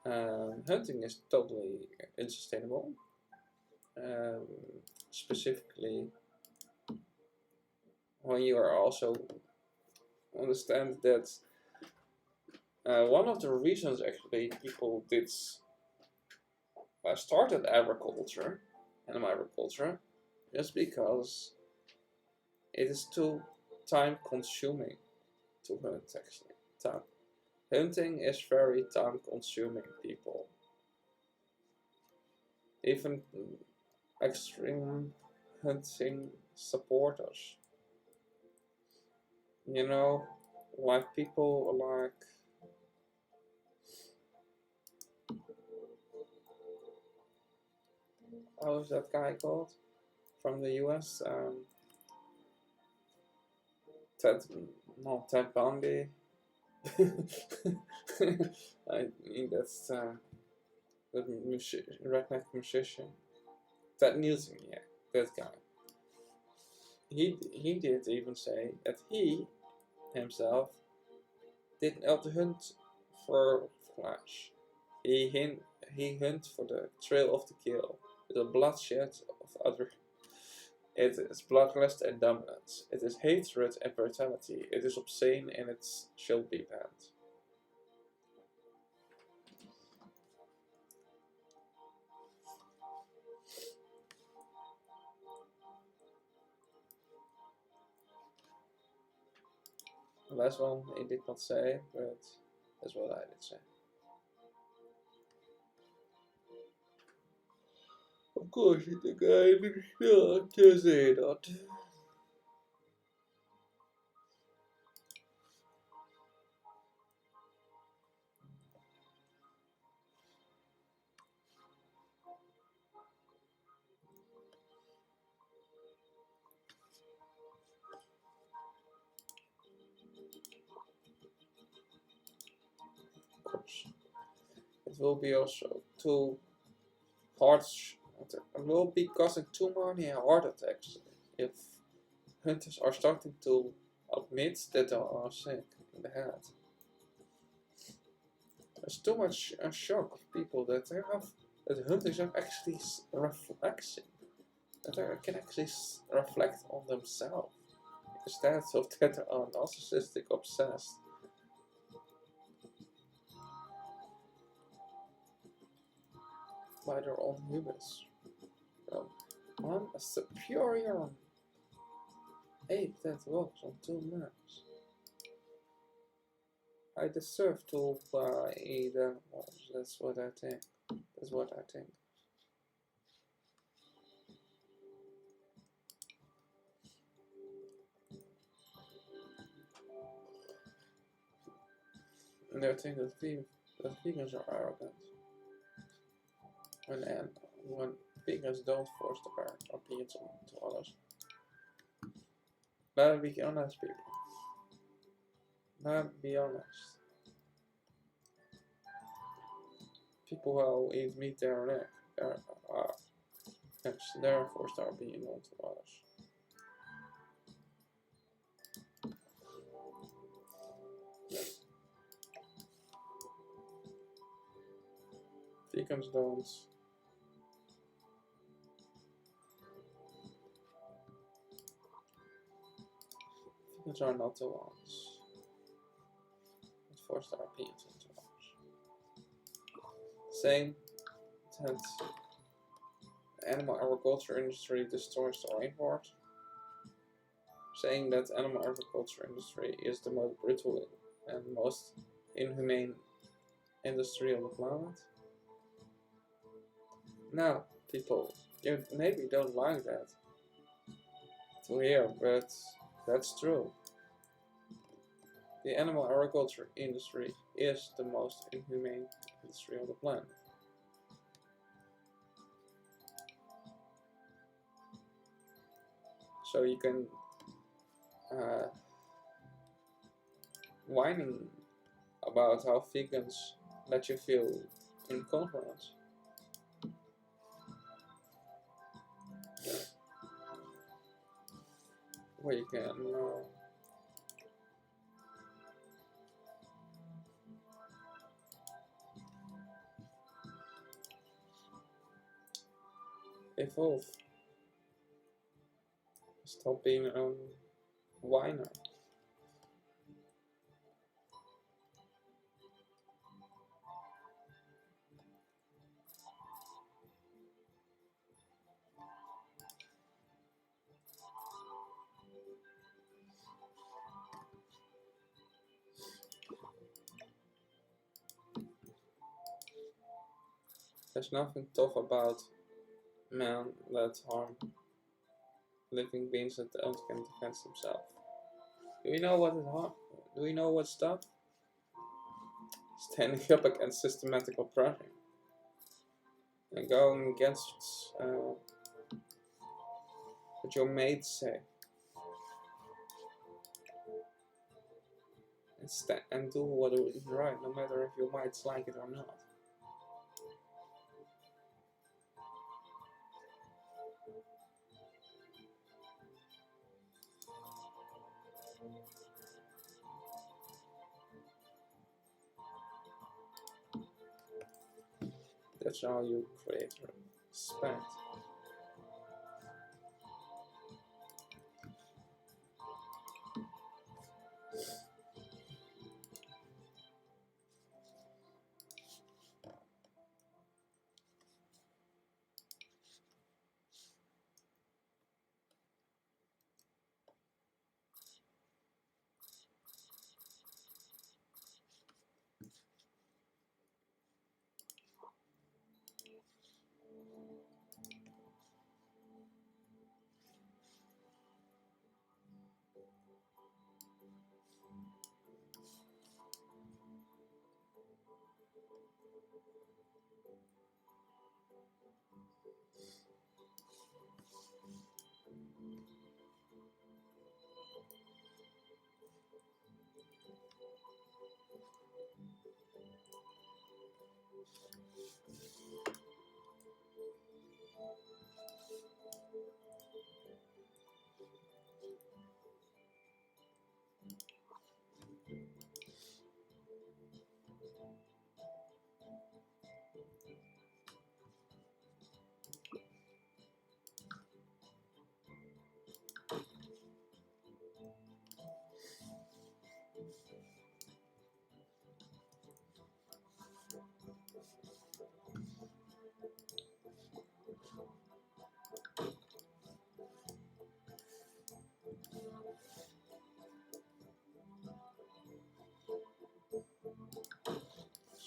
Hunting is totally unsustainable. Specifically, when you are also understand that one of the reasons actually people did started agriculture, animal agriculture, is because it is too time consuming to hunt actually. Hunting is very time consuming, people. Even extreme hunting supporters. You know, like people like how is that guy called? From the US? Ted Bundy. I mean, that's the redneck musician. Ted Nielsen, yeah, that guy. He did even say that he himself did not hunt for flesh. He hunt for the thrill of the kill, the bloodshed of other. It is bloodlust and dominance. It is hatred and brutality. It is obscene and it shall be banned. The last one he did not say, but that's what I did say. Of course, the guy did not say that. Of course. It will be also too hard. It will be causing too many heart attacks if hunters are starting to admit that they are sick in the head. There's too much shock of people that they have that hunters are actually reflecting, that they can actually reflect on themselves instead of that they are narcissistic obsessed. By their own hubris. I'm a superior ape that walks on two legs. I deserve to eat animals. That's what I think. That's what I think. And they think that vegans are arrogant. when vegans don't force their opinions onto others. Let's be honest, people. Let's be honest. People who eat meat there and they're forced their opinion onto others. Vegans don't. Vegans are not the ones that force their opinions onto others. Saying that the animal agriculture industry destroys the rainforest. Saying that the animal agriculture industry is the most brutal and most inhumane industry on the planet. Now, people, you maybe don't like that to hear, but that's true. The animal agriculture industry is the most inhumane industry on the planet. So you can whining about how vegans let you feel in confidence. Well, you can evolve. Stop being a whiner. There's nothing tough about men that harm living beings that don't can defend themselves. Do we know what is harm? Do we know what's tough? Standing up against systematic oppression and going against what your mates say, and do what is right, no matter if your mates like it or not. That's how you create respect.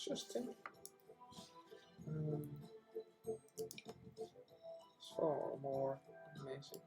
Interesting. So more amazing.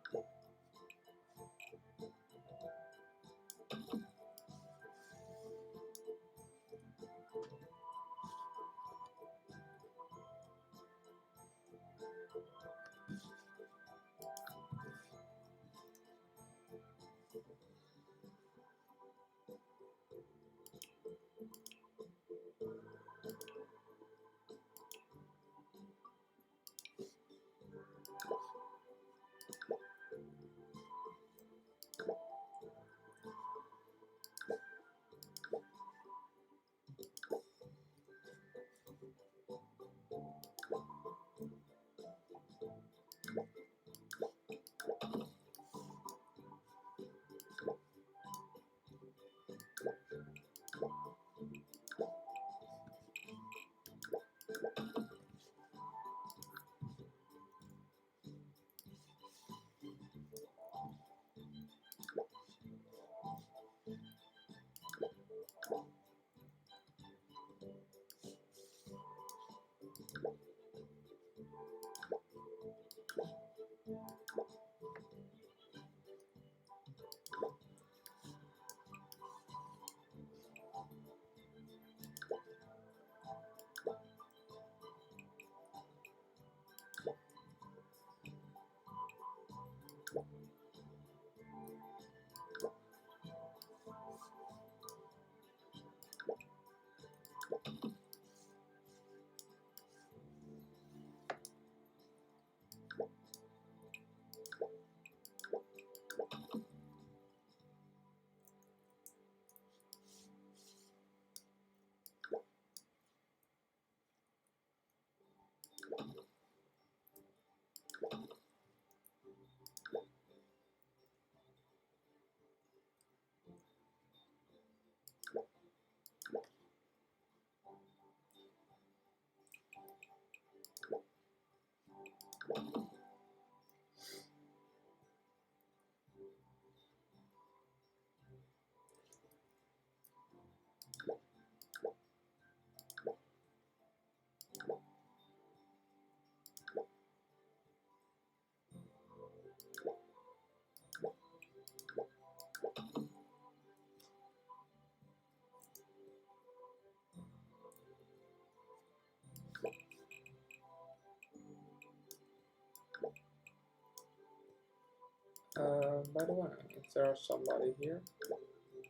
By the way, if there's somebody here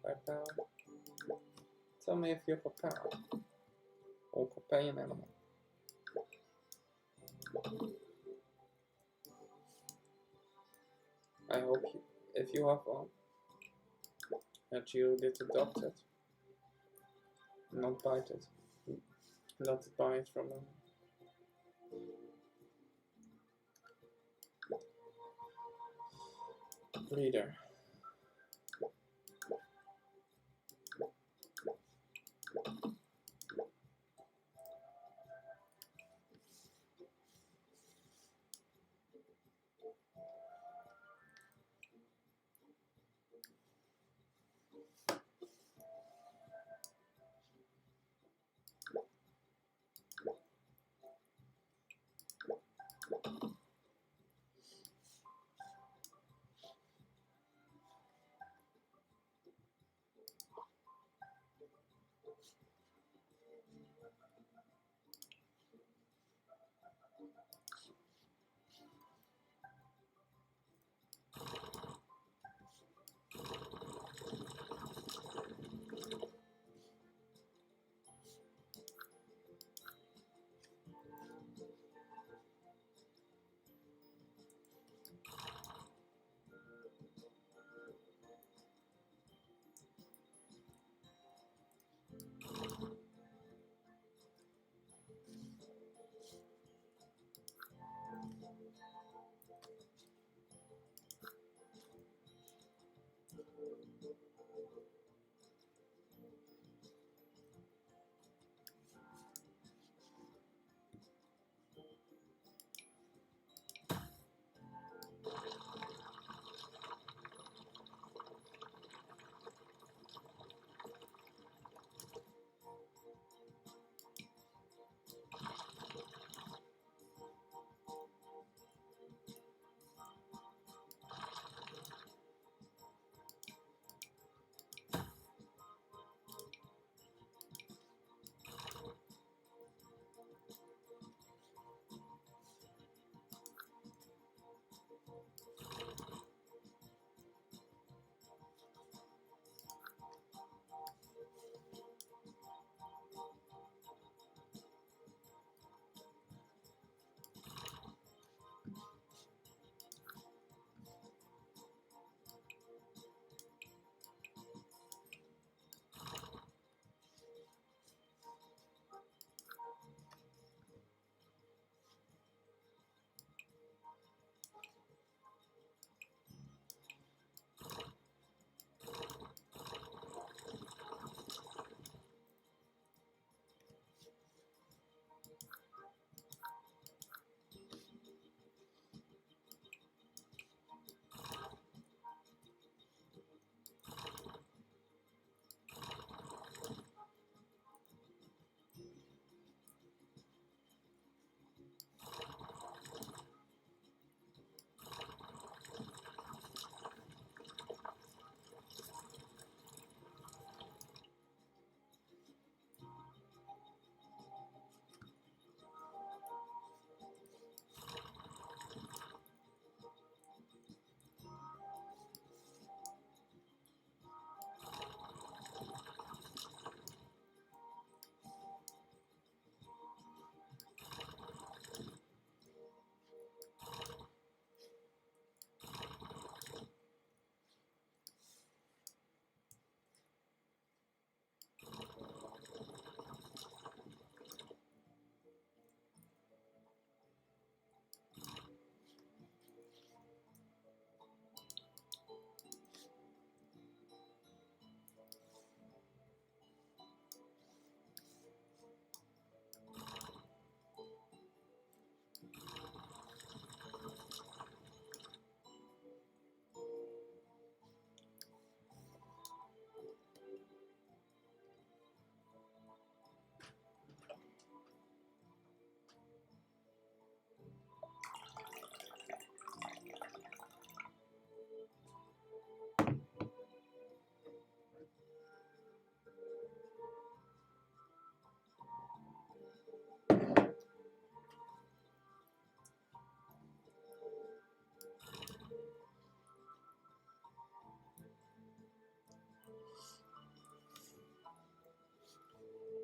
right now, tell me if you have a pet or companion animal. I hope you, if you have one, that you did adopt it, not bite it, not buy it from a breeder.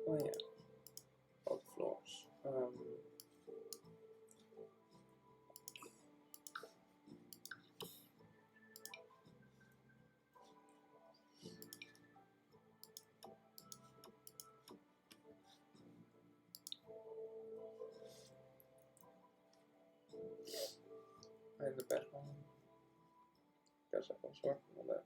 Oh yeah, about floors. In the background, because I was working on that.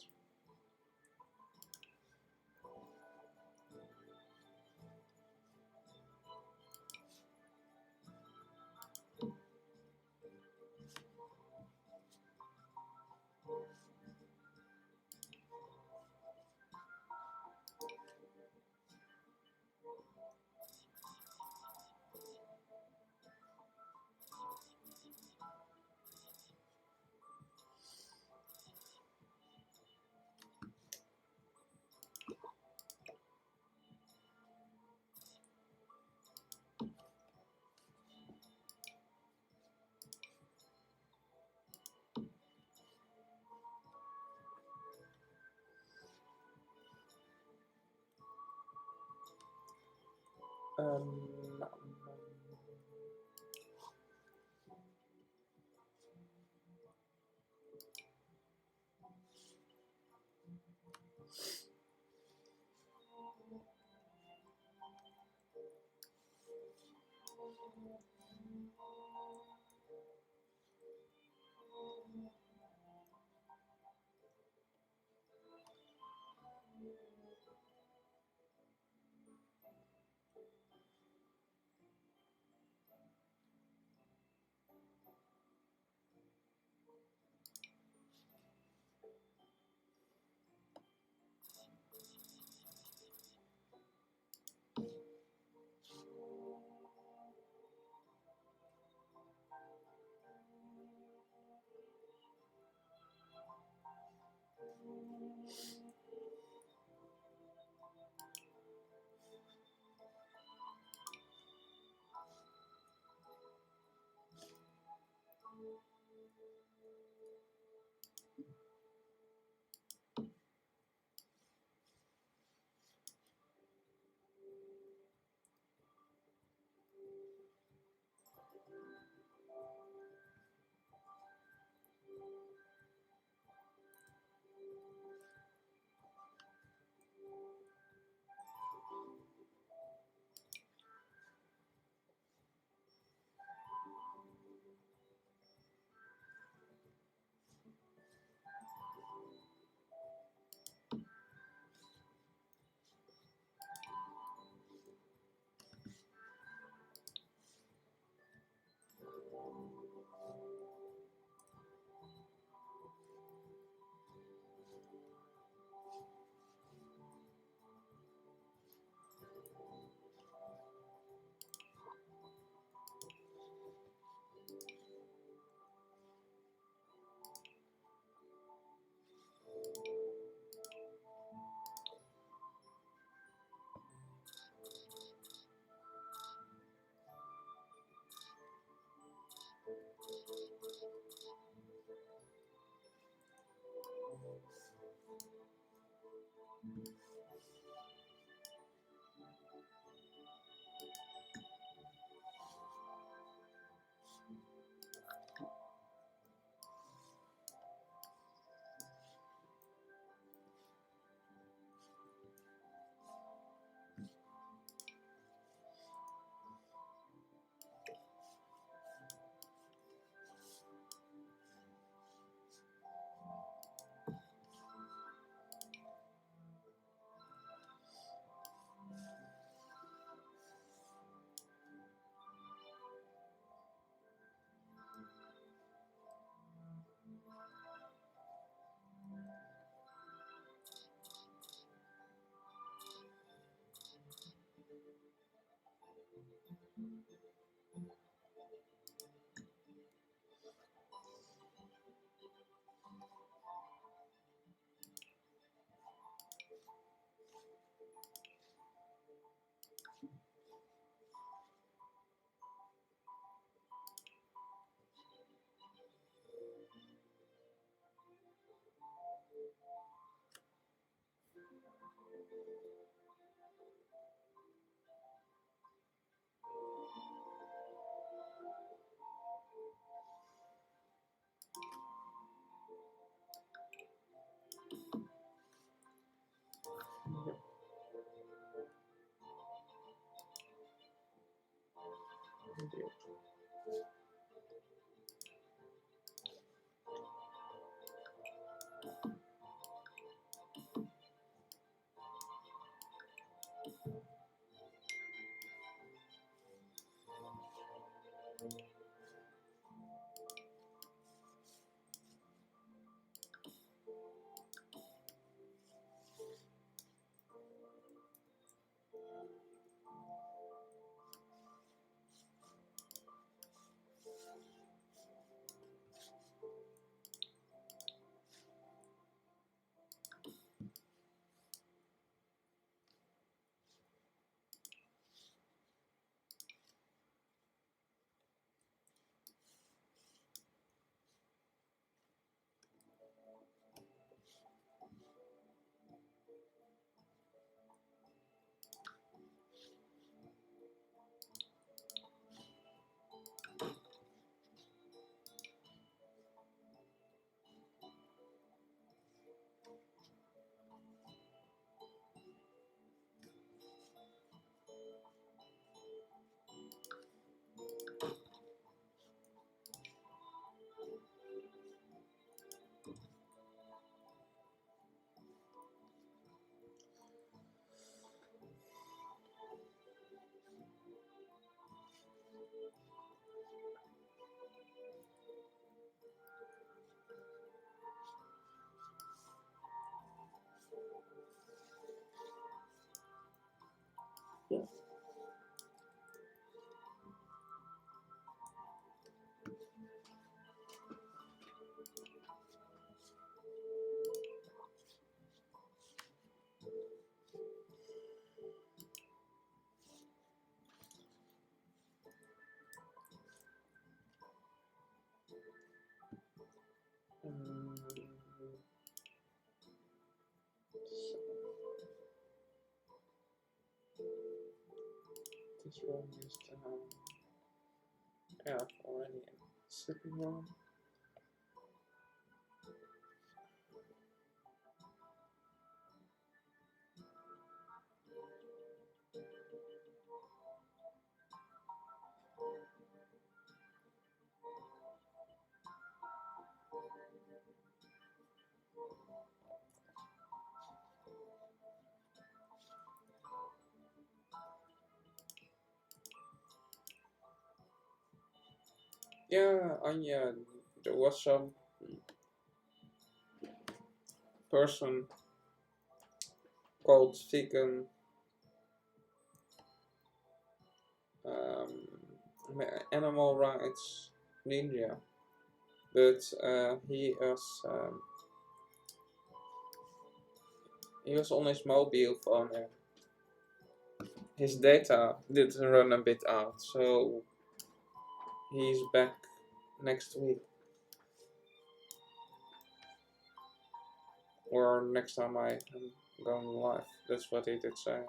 Um, Indeed. Yeah. Um, this room is yeah, already in sleeping room. Yeah, there was some person called vegan animal rights ninja, but he was on his mobile phone and his data did run a bit out, so he's back next week or next time I am going live. That's what he did say.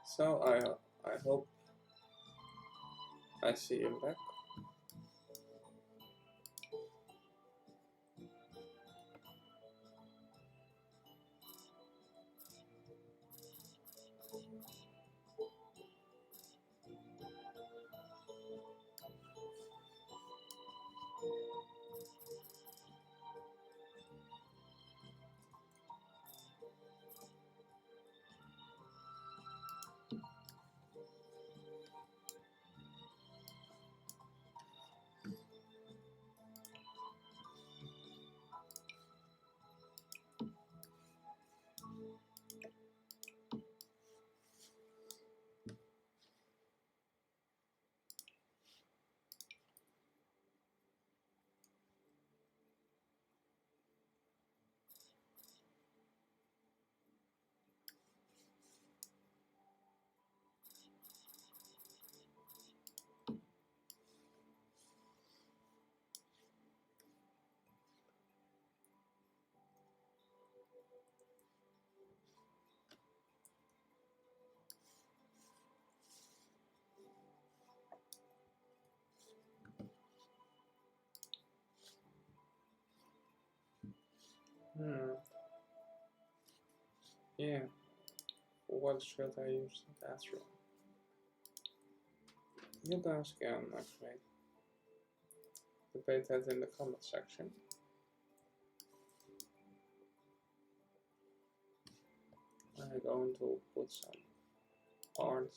So I hope I see him back. Yeah, what should I use the bathroom? You guys can actually debate that in the comment section. I'm going to put some art.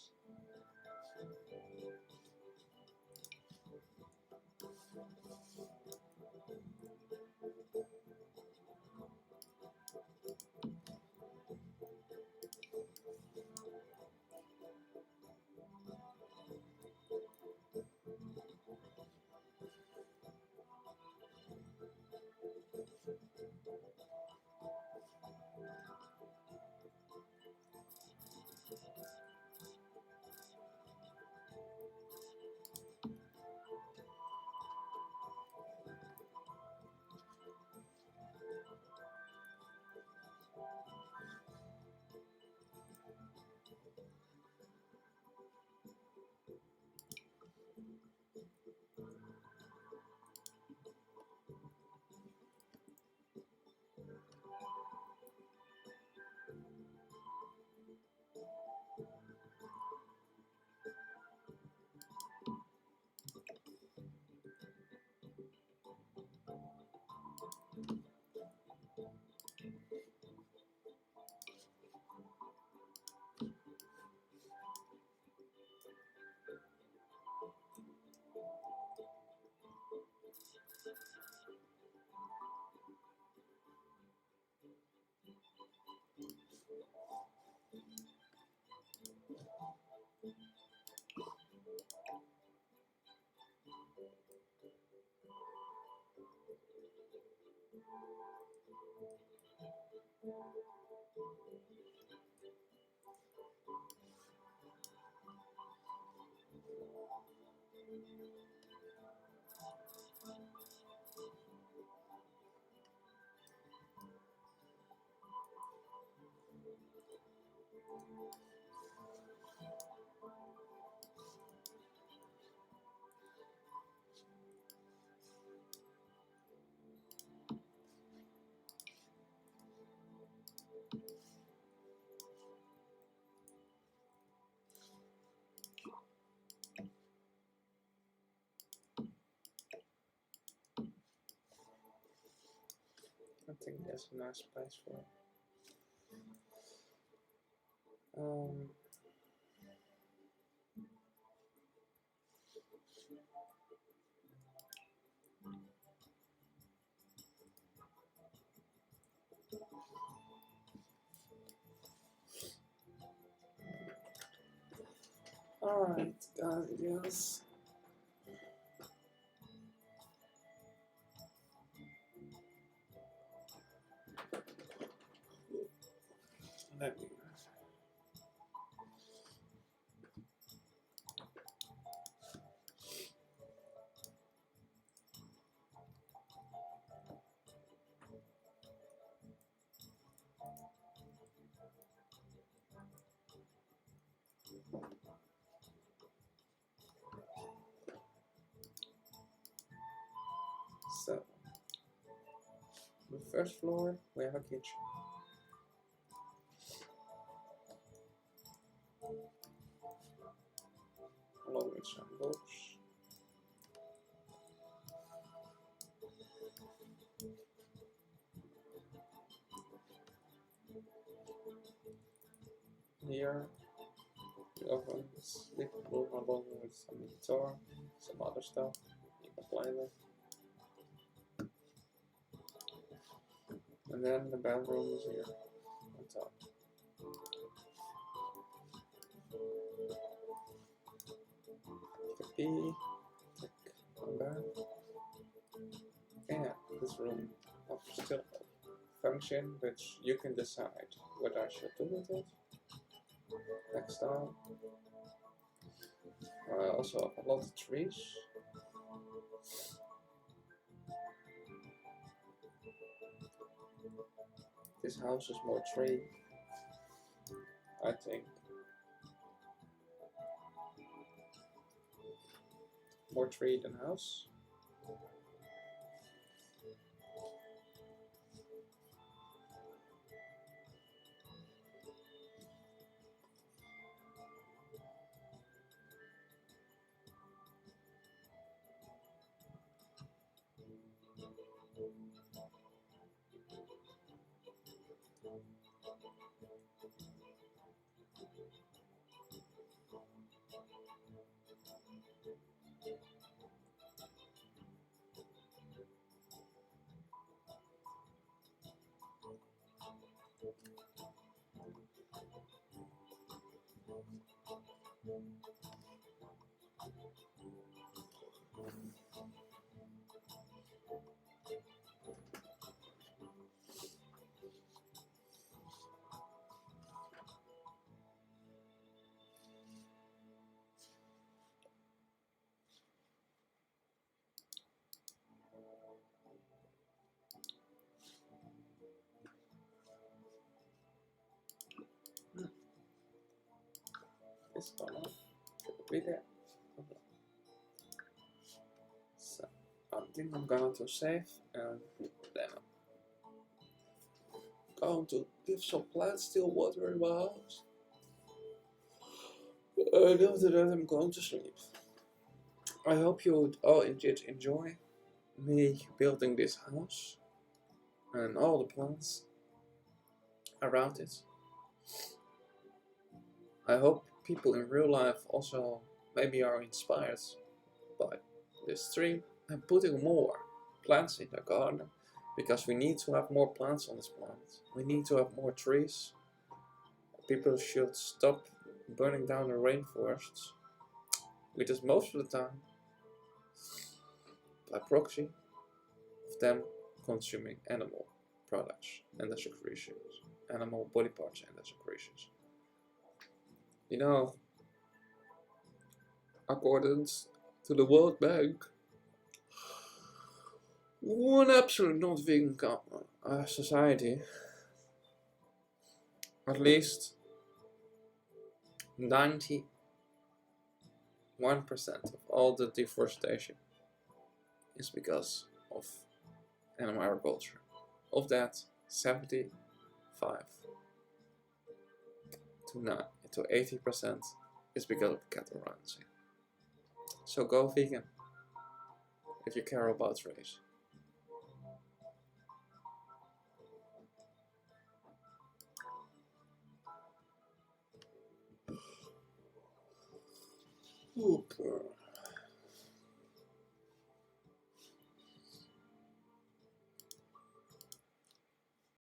I think that's a nice place for it. Alright, guys. Let me. So, the first floor, we have a kitchen. Along with some books. Here, the oven is livable along with some guitar, some other stuff you can play with. And then the bedroom is here on top. The click on that. And this room offers still function which you can decide what I should do with it. Next time. I also have a lot of trees. This house is more tree, I think. More tree than house. is gonna be there. Okay. So I think I'm gonna to save and then I'm going to give some plants still water in my house. And after that I'm going to sleep. I hope you would all enjoy me building this house and all the plants around it. I hope people in real life also maybe are inspired by this stream and putting more plants in the garden, because we need to have more plants on this planet. We need to have more trees. People should stop burning down the rainforests, which is most of the time by proxy of them consuming animal products and their secretions, animal body parts and their secretions. You know, according to the World Bank, one absolute non-vegan society, at least 91% of all the deforestation is because of animal agriculture. Of that, 75 to 80% is because of cattle ranching. So go vegan if you care about race. Super.